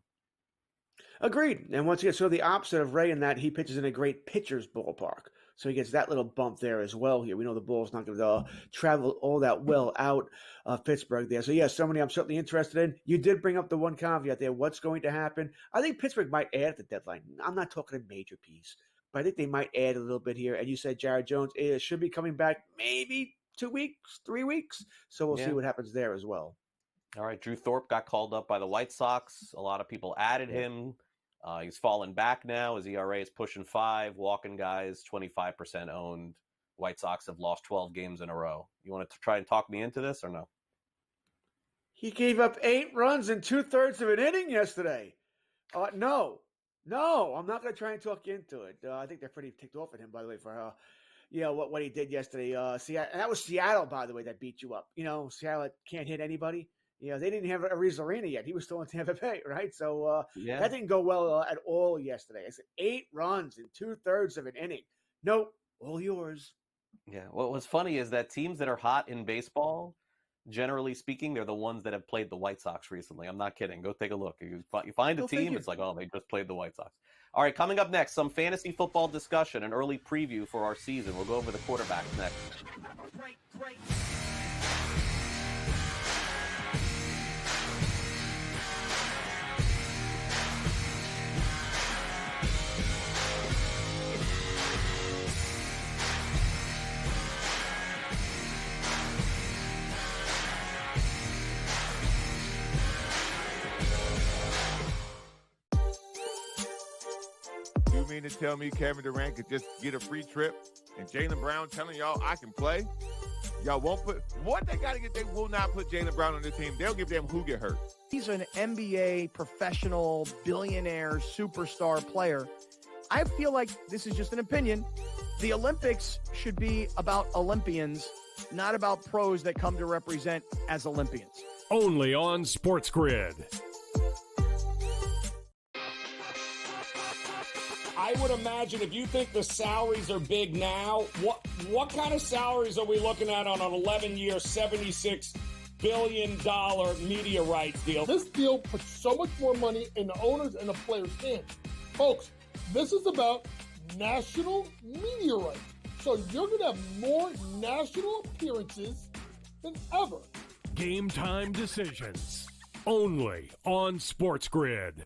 Agreed. And once again, so the opposite of Ray in that he pitches in a great pitcher's ballpark. So he gets that little bump there as well here. We know the ball's not going to travel all that well out of Pittsburgh there. So, yeah, somebody I'm certainly interested in. You did bring up the one caveat there. What's going to happen? I think Pittsburgh might add at the deadline. I'm not talking a major piece, but I think they might add a little bit here. And you said Jared Jones should be coming back maybe 2 weeks, 3 weeks. So we'll see what happens there as well. All right, Drew Thorpe got called up by the White Sox. A lot of people added him. He's fallen back now. His ERA is pushing 5. Walking guys, 25% owned. White Sox have lost 12 games in a row. You want to try and talk me into this or no? He gave up 8 runs in 2/3 of an inning yesterday. No, I'm not going to try and talk you into it. I think they're pretty ticked off at him, by the way, for what he did yesterday. And that was Seattle, by the way, that beat you up. Seattle can't hit anybody. They didn't have Ariz Arena yet. He was still in Tampa Bay, right? So that didn't go well at all yesterday. I said 8 runs in 2/3 of an inning. Nope, all yours. Yeah, what was funny is that teams that are hot in baseball, generally speaking, they're the ones that have played the White Sox recently. I'm not kidding. Go take a look. You find a team, it's like, oh, they just played the White Sox. All right, coming up next, some fantasy football discussion, an early preview for our season. We'll go over the quarterbacks next. Great. You mean to tell me Kevin Durant could just get a free trip and Jaylen Brown telling y'all I can play? Y'all won't put what they got to get. They will not put Jaylen Brown on the team. They'll give them who get hurt. He's an NBA professional, billionaire, superstar player. I feel like this is just an opinion. The Olympics should be about Olympians, not about pros that come to represent as Olympians. Only on SportsGrid. I would imagine if you think the salaries are big now, what kind of salaries are we looking at on an 11-year, $76 billion media rights deal? This deal puts so much more money in the owners and the players' hands. Folks, this is about national media rights. So you're going to have more national appearances than ever. Game time decisions. Only on SportsGrid.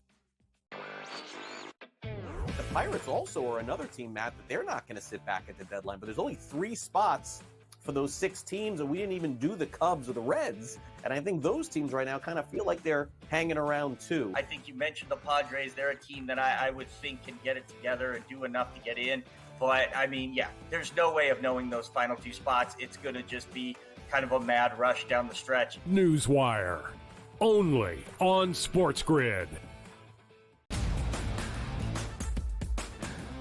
The Pirates also are another team, Matt, that they're not going to sit back at the deadline. But there's only 3 spots for those 6 teams, and we didn't even do the Cubs or the Reds. And I think those teams right now kind of feel like they're hanging around too. I think you mentioned the Padres. They're a team that I would think can get it together and do enough to get in. But, I mean, yeah, there's no way of knowing those final 2 spots. It's going to just be kind of a mad rush down the stretch. Newswire. Only on SportsGrid.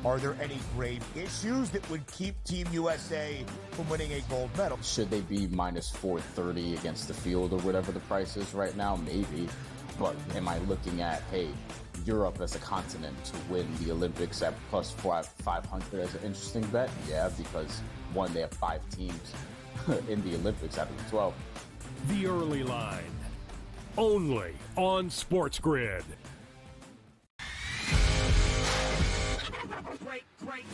Are there any grave issues that would keep Team USA from winning a gold medal? Should they be minus 430 against the field or whatever the price is right now? Maybe. But am I looking at, hey, Europe as a continent to win the Olympics at plus 500 as an interesting bet? Yeah, because one, they have 5 teams in the Olympics out of the 12. The early line. Only on SportsGrid. Great.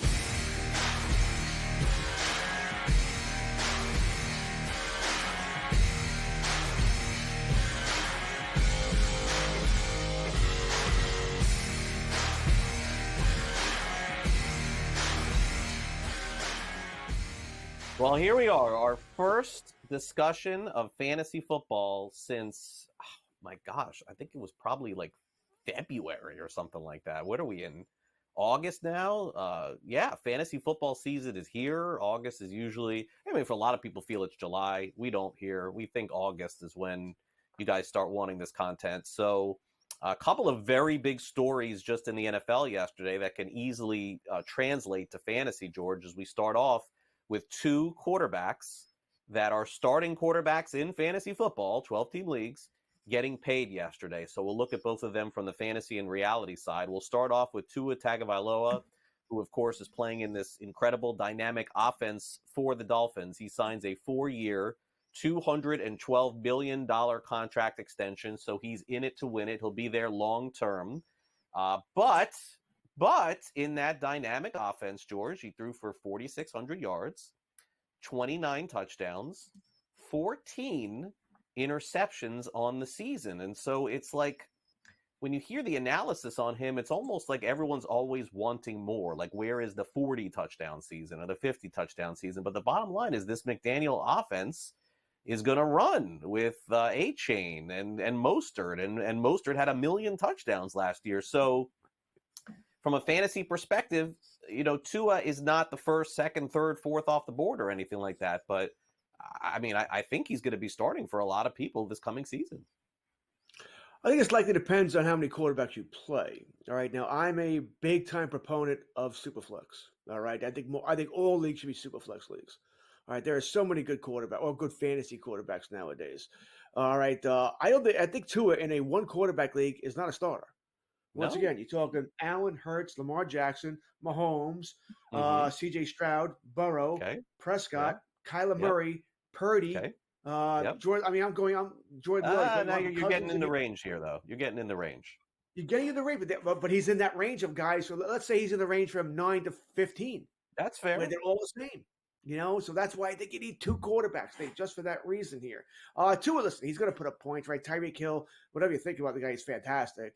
Well, here we are, our first discussion of fantasy football since, oh my gosh, I think it was probably like February or something like that. What are we in? August now. Yeah, fantasy football season is here. August is usually, I mean, for a lot of people feel it's July. We don't here. We think August is when you guys start wanting this content. So a couple of very big stories just in the NFL yesterday that can easily translate to fantasy, George, as we start off with two quarterbacks that are starting quarterbacks in fantasy football, 12-team leagues, getting paid yesterday. So we'll look at both of them from the fantasy and reality side. We'll start off with Tua Tagovailoa, who, of course, is playing in this incredible dynamic offense for the Dolphins. He signs a 4-year, $212 million contract extension, so he's in it to win it. He'll be there long term. But in that dynamic offense, George, he threw for 4,600 yards, 29 touchdowns, 14 interceptions on the season. And so it's like, when you hear the analysis on him, it's almost like everyone's always wanting more. Like, where is the 40 touchdown season or the 50 touchdown season? But the bottom line is this McDaniel offense is going to run with A-Chain and Mostert. And Mostert had 1 million touchdowns last year. So from a fantasy perspective, you know, Tua is not the first, second, third, fourth off the board or anything like that. But I mean, I think he's going to be starting for a lot of people this coming season. I think it's likely depends on how many quarterbacks you play. All right. Now, I'm a big time proponent of Superflex. All right. I think all leagues should be Superflex leagues. All right. There are so many good quarterbacks or good fantasy quarterbacks nowadays. All right. I think Tua in a one quarterback league is not a starter. Once again, you're talking Allen, Hurts, Lamar Jackson, Mahomes, C.J. Stroud, Burrow, Prescott, Kyler Murray, Purdy. Jordan. I mean, I'm Jordan. Now you're getting in the range here, though. You're getting in the range. You're getting in the range, but he's in that range of guys. So let's say he's in the range from 9 to 15. That's fair. Where they're all the same. You know, so that's why I think you need two quarterbacks, Dave, just for that reason here. Tua, listen, he's going to put up points, right? Tyreek Hill, whatever you think about the guy, he's fantastic.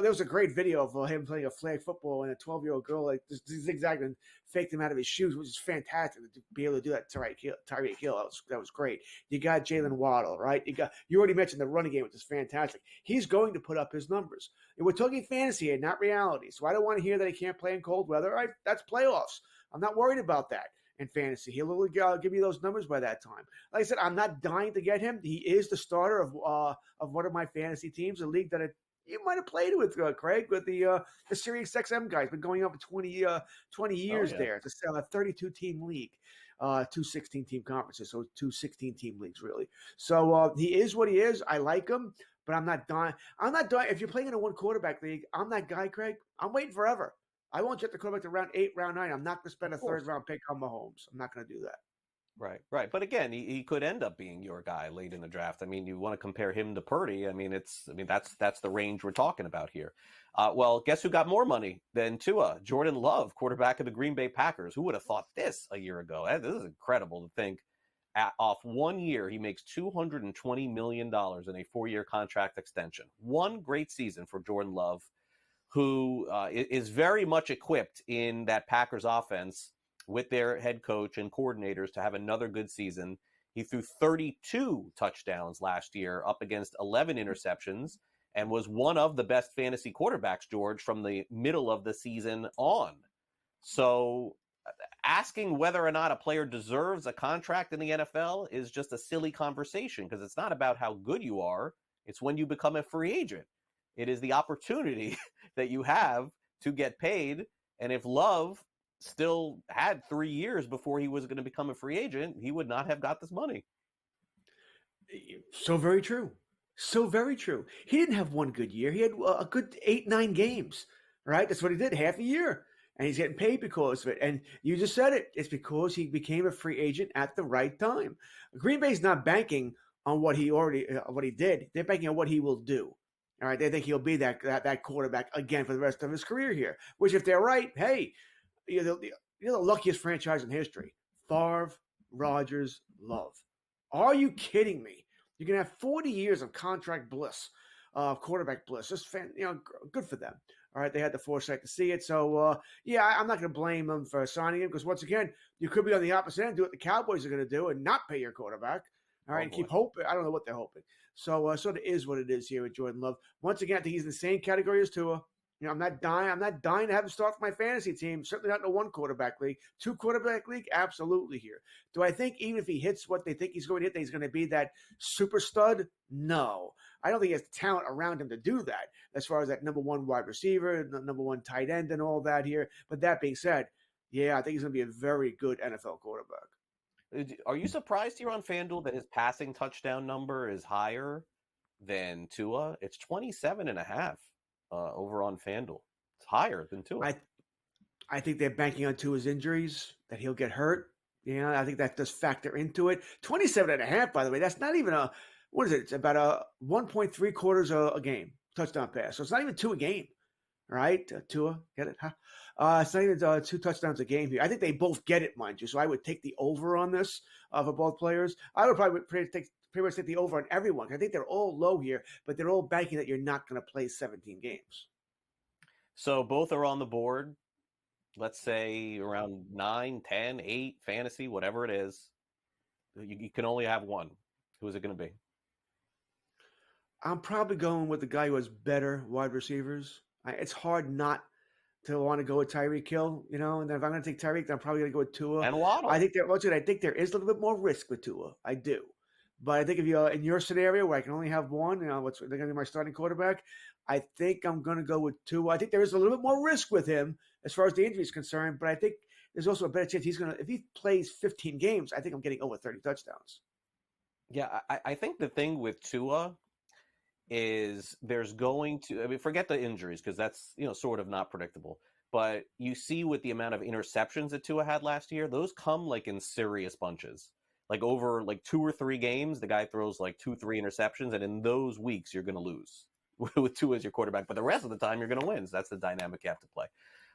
There was a great video of him playing a flag football and a 12-year-old girl like zigzagging and faked him out of his shoes, which is fantastic to be able to do that to Tyreek Hill. That was great. You got Jalen Waddle, right? You already mentioned the running game, which is fantastic. He's going to put up his numbers. And we're talking fantasy here, not reality. So I don't want to hear that he can't play in cold weather. Right? That's playoffs. I'm not worried about that. In fantasy, he'll give me those numbers by that time. Like I said, I'm not dying to get him. He is the starter of one of my fantasy teams, a league that you might have played with, Craig, with the Sirius XM guys. Been going on for 20 years there. It's a 32-team league, 2 16-team conferences, so 2 16-team leagues, really. So he is what he is. I like him, but I'm not dying. If you're playing in a one-quarterback league, I'm that guy, Craig. I'm waiting forever. I won't get the quarterback to round 8, round 9. I'm not going to spend a third-round pick on Mahomes. I'm not going to do that. Right. But again, he could end up being your guy late in the draft. I mean, you want to compare him to Purdy. I mean, that's the range we're talking about here. Well, guess who got more money than Tua? Jordan Love, quarterback of the Green Bay Packers. Who would have thought this a year ago? This is incredible to think. Off 1 year, he makes $220 million in a 4-year contract extension. One great season for Jordan Love, who is very much equipped in that Packers offense with their head coach and coordinators to have another good season. He threw 32 touchdowns last year up against 11 interceptions and was one of the best fantasy quarterbacks, George, from the middle of the season on. So asking whether or not a player deserves a contract in the NFL is just a silly conversation because it's not about how good you are. It's when you become a free agent. It is the opportunity that you have to get paid. And if Love still had 3 years before he was going to become a free agent, he would not have got this money. So very true. So very true. He didn't have one good year. He had a good 8-9 games, right? That's what he did, half a year. And he's getting paid because of it. And you just said it. It's because he became a free agent at the right time. Green Bay's not banking on what he did. They're banking on what he will do. All right, they think he'll be that quarterback again for the rest of his career here. Which, if they're right, hey, you're the luckiest franchise in history. Favre, Rodgers, Love. Are you kidding me? You're gonna have 40 years of contract bliss, quarterback bliss. Just good for them. All right, they had the foresight to see it. So I'm not gonna blame them for signing him because once again, you could be on the opposite end, do what the Cowboys are gonna do, and not pay your quarterback. All right, and keep hoping. I don't know what they're hoping. So it is what it is here with Jordan Love. Once again, I think he's in the same category as Tua. I'm not dying to have him start for my fantasy team. Certainly not in a 1 quarterback league. 2 quarterback league, absolutely here. Do I think even if he hits what they think he's going to hit, that he's going to be that super stud? No. I don't think he has the talent around him to do that as far as that number 1 wide receiver, number 1 tight end and all that here. But that being said, yeah, I think he's going to be a very good NFL quarterback. Are you surprised here on FanDuel that his passing touchdown number is higher than Tua? It's 27.5 over on FanDuel. It's higher than Tua. I think they're banking on Tua's injuries, that he'll get hurt. I think that does factor into it. 27.5, by the way, that's not even what is it? It's about a 1.3 quarters a game touchdown pass. So it's not even 2 a game, right? Tua, get it? Huh? It's not even 2 touchdowns a game here. I think they both get it, mind you. So I would take the over on this for both players. I would probably pretty much take the over on everyone. I think they're all low here, but they're all banking that you're not going to play 17 games. So both are on the board. Let's say around 9, 10, 8, fantasy, whatever it is. You can only have one. Who is it going to be? I'm probably going with the guy who has better wide receivers. It's hard not to want to go with Tyreek Hill, and then if I'm going to take Tyreek, then I'm probably going to go with Tua. And Waddle. I think there is a little bit more risk with Tua. I do. But I think if you're in your scenario where I can only have one, they're going to be my starting quarterback, I think I'm going to go with Tua. I think there is a little bit more risk with him as far as the injury is concerned, but I think there's also a better chance if he plays 15 games, I think I'm getting over 30 touchdowns. Yeah, I think the thing with Tua is there's going to, forget the injuries because that's, sort of not predictable. But you see with the amount of interceptions that Tua had last year, those come like in serious bunches. Like over like 2 or 3 games, the guy throws like 2-3 interceptions, and in those weeks you're going to lose with Tua as your quarterback. But the rest of the time you're going to win. So that's the dynamic you have to play.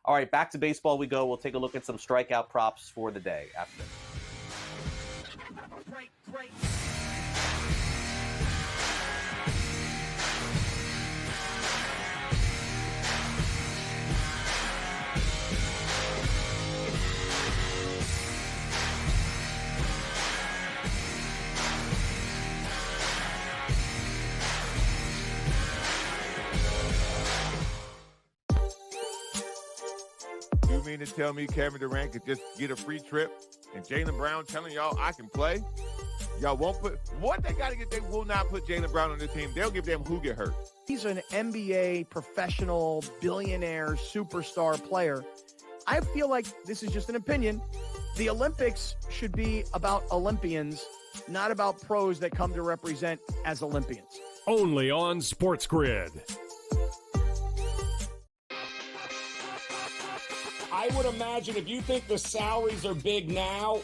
All right, back to baseball we go. We'll take a look at some strikeout props for the day after this. Great. You mean to tell me Kevin Durant could just get a free trip and Jaylen Brown telling y'all I can play? Y'all won't put what they got to get. They will not put Jaylen Brown on the team. They'll give them who get hurt. He's an NBA professional, billionaire, superstar player. I feel like this is just an opinion. The Olympics should be about Olympians, not about pros that come to represent as Olympians. Only on SportsGrid. I would imagine if you think the salaries are big now,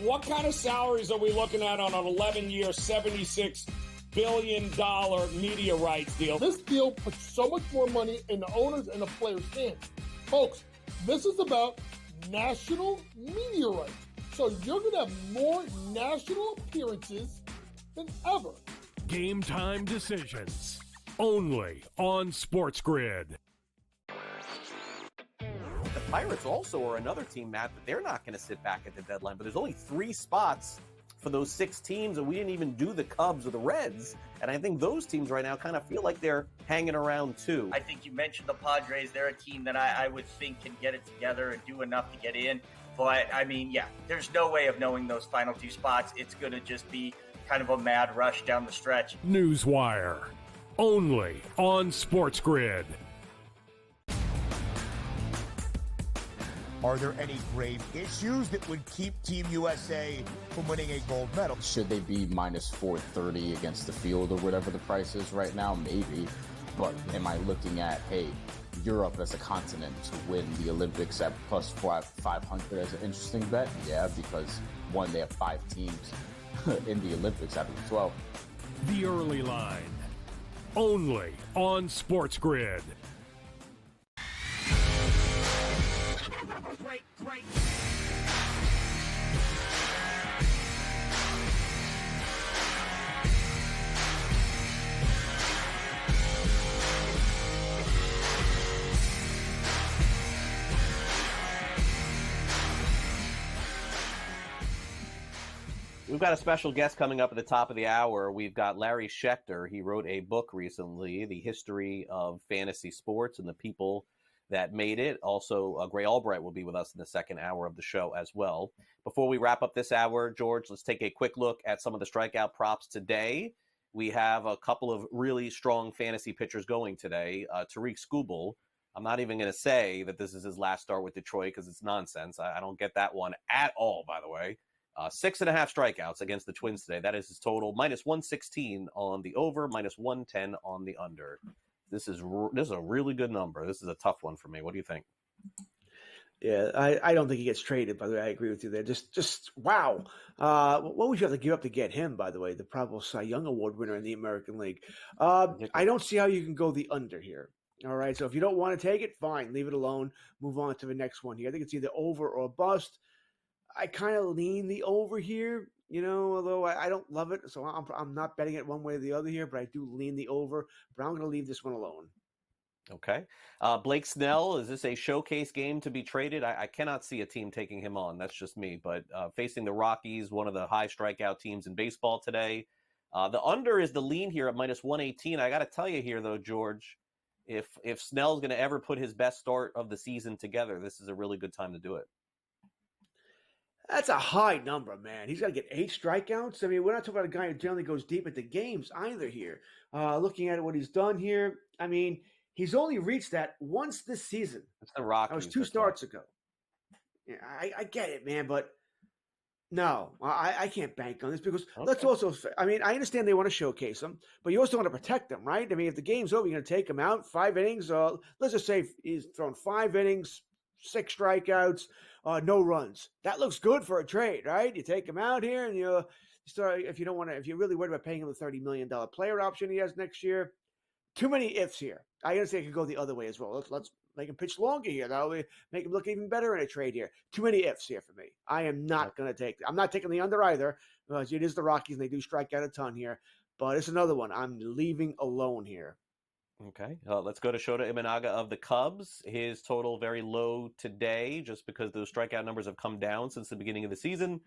what kind of salaries are we looking at on an 11-year, $76 billion media rights deal? This deal puts so much more money in the owners and the players' hands. Folks, this is about national media rights. So you're going to have more national appearances than ever. Game time decisions. Only on SportsGrid. The Pirates also are another team, Matt, that they're not going to sit back at the deadline. But there's only 3 spots for those 6 teams, and we didn't even do the Cubs or the Reds. And I think those teams right now kind of feel like they're hanging around too. I think you mentioned the Padres. They're a team that I would think can get it together and do enough to get in. But, there's no way of knowing those final 2 spots. It's going to just be kind of a mad rush down the stretch. Newswire. Only on SportsGrid. Are there any grave issues that would keep Team USA from winning a gold medal? Should they be minus 430 against the field or whatever the price is right now? Maybe. But am I looking at, Europe as a continent to win the Olympics at plus 500 as an interesting bet? Yeah, because one, they have 5 teams in the Olympics out of the 12. The early line. Only on SportsGrid. Great. We've got a special guest coming up at the top of the hour. We've got Larry Schechter. He wrote a book recently, The History of Fantasy Sports and the People that Made It. Also, Gray Albright will be with us in the second hour of the show as well. Before we wrap up this hour, George, let's take a quick look at some of the strikeout props today. We have a couple of really strong fantasy pitchers going today. Tariq Skubal, I'm not even going to say that this is his last start with Detroit because it's nonsense. I don't get that one at all, by the way. 6.5 strikeouts against the Twins today. That is his total. -116 on the over, -110 on the under. This is a really good number. This is a tough one for me. What do you think? Yeah, I don't think he gets traded, by the way. I agree with you there. Just wow. What would you have to give up to get him, by the way, the probable Cy Young Award winner in the American League? I don't see how you can go the under here. All right, so if you don't want to take it, fine. Leave it alone. Move on to the next one here. I think it's either over or bust. I kind of lean the over here, although I don't love it. So I'm not betting it one way or the other here, but I do lean the over. But I'm going to leave this one alone. Okay. Blake Snell, is this a showcase game to be traded? I cannot see a team taking him on. That's just me. But facing the Rockies, one of the high strikeout teams in baseball today. The under is the lean here at -118. I got to tell you here, though, George, if Snell's going to ever put his best start of the season together, this is a really good time to do it. That's a high number, man. He's got to get 8 strikeouts. I mean, we're not talking about a guy who generally goes deep into games either here. Looking at what he's done here, I mean, he's only reached that once this season. It's the Rockies. That was 2 starts ago. Yeah, I get it, man, but no, I can't bank on this because let's also, I mean, I understand they want to showcase him, but you also want to protect them, right? I mean, if the game's over, you're going to take him out 5 innings. Let's just say he's thrown 5 innings, 6 strikeouts, no runs. That looks good for a trade, right? You take him out here and you start, if you're really worried about paying him the $30 million player option he has next year, too many ifs here. I understand it could go the other way as well. Let's make him pitch longer here. That'll make him look even better in a trade here. Too many ifs here for me. I am not going to take – I'm not taking the under either because it is the Rockies and they do strike out a ton here. But it's another one I'm leaving alone here. Okay. Let's go to Shota Imanaga of the Cubs. His total very low today just because those strikeout numbers have come down since the beginning of the season.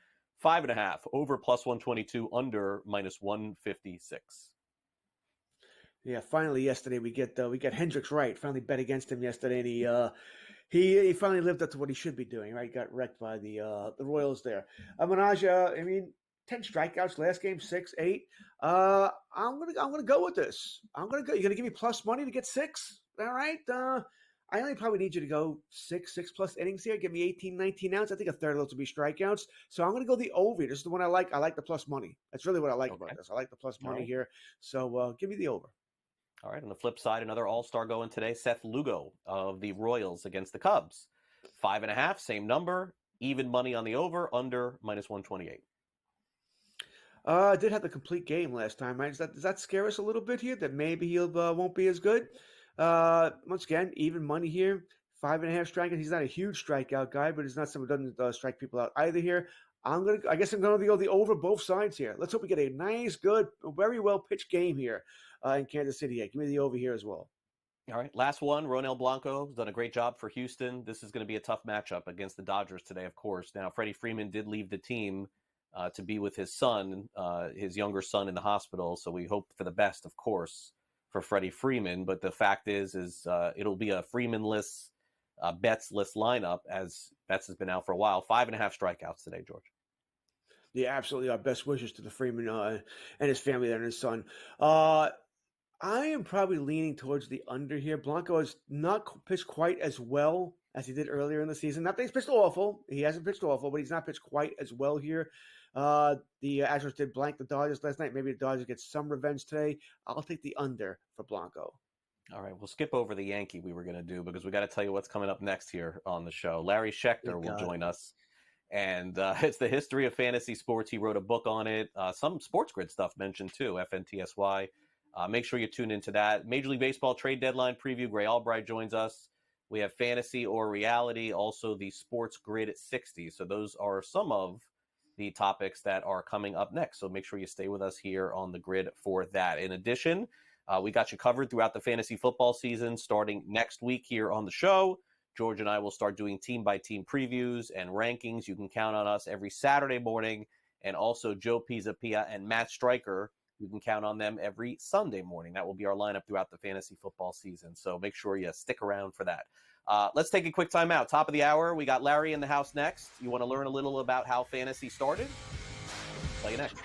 5.5, over +122, under -156. Yeah, finally yesterday we get Hendricks right. Finally bet against him yesterday, and he finally lived up to what he should be doing. Right, got wrecked by the Royals there. Manaja, I mean, 10 strikeouts last game, 6, 8. I'm gonna go with this. I'm gonna go. You're gonna give me plus money to get 6. All right. I only probably need you to go 6 plus innings here. Give me 18, 19 outs. I think a third of those will be strikeouts. So I'm going to go the over. This is the one I like. I like the plus money. That's really what I like about this. I like the plus money here. So give me the over. All right. On the flip side, another all-star going today, Seth Lugo of the Royals against the Cubs. 5.5, same number. Even money on the over, under -128. Did have the complete game last time, right? Does that scare us a little bit here that maybe he won't be as good? Once again, even money here, 5.5 strikeouts. He's not a huge strikeout guy, but he's not someone who doesn't strike people out either here. I guess I'm gonna go the over both sides here. Let's hope we get a nice, good, very well pitched game here in Kansas City. Give me the over here as well. All right, last one. Ronel Blanco has done a great job for Houston. This is going to be a tough matchup against the Dodgers today, of course. Now, Freddie Freeman did leave the team to be with his son, his younger son, in the hospital. So we hope for the best, of course, for Freddie Freeman. But the fact is it'll be a Freeman-less, Betts-less lineup, as Betts has been out for a while. 5.5 strikeouts today, George. Yeah, absolutely. Our best wishes to the Freeman and his family and his son. I am probably leaning towards the under here. Blanco has not pitched quite as well as he did earlier in the season. Not that he's pitched awful. He hasn't pitched awful, but he's not pitched quite as well here. The Astros did blank the Dodgers last night. Maybe the Dodgers get some revenge today. I'll take the under for Blanco. All right, we'll skip over the Yankee we were going to do because we got to tell you what's coming up next here on the show. Larry Schechter will join us. And it's the history of fantasy sports. He wrote a book on it. Some SportsGrid stuff mentioned too, FNTSY. Make sure you tune into that. Major League Baseball trade deadline preview. Gray Albright joins us. We have fantasy or reality, also the SportsGrid at 60. So those are some of the topics that are coming up next. So make sure you stay with us here on the grid for that. In addition, we got you covered throughout the fantasy football season starting next week here on the show. George and I will start doing team-by-team previews and rankings. You can count on us every Saturday morning and also Joe Pisapia and Matt Stryker. You can count on them every Sunday morning. That will be our lineup throughout the fantasy football season. So make sure you stick around for that. Let's take a quick time out. Top of the hour, we got Larry in the house next. You want to learn a little about how fantasy started? Play you next.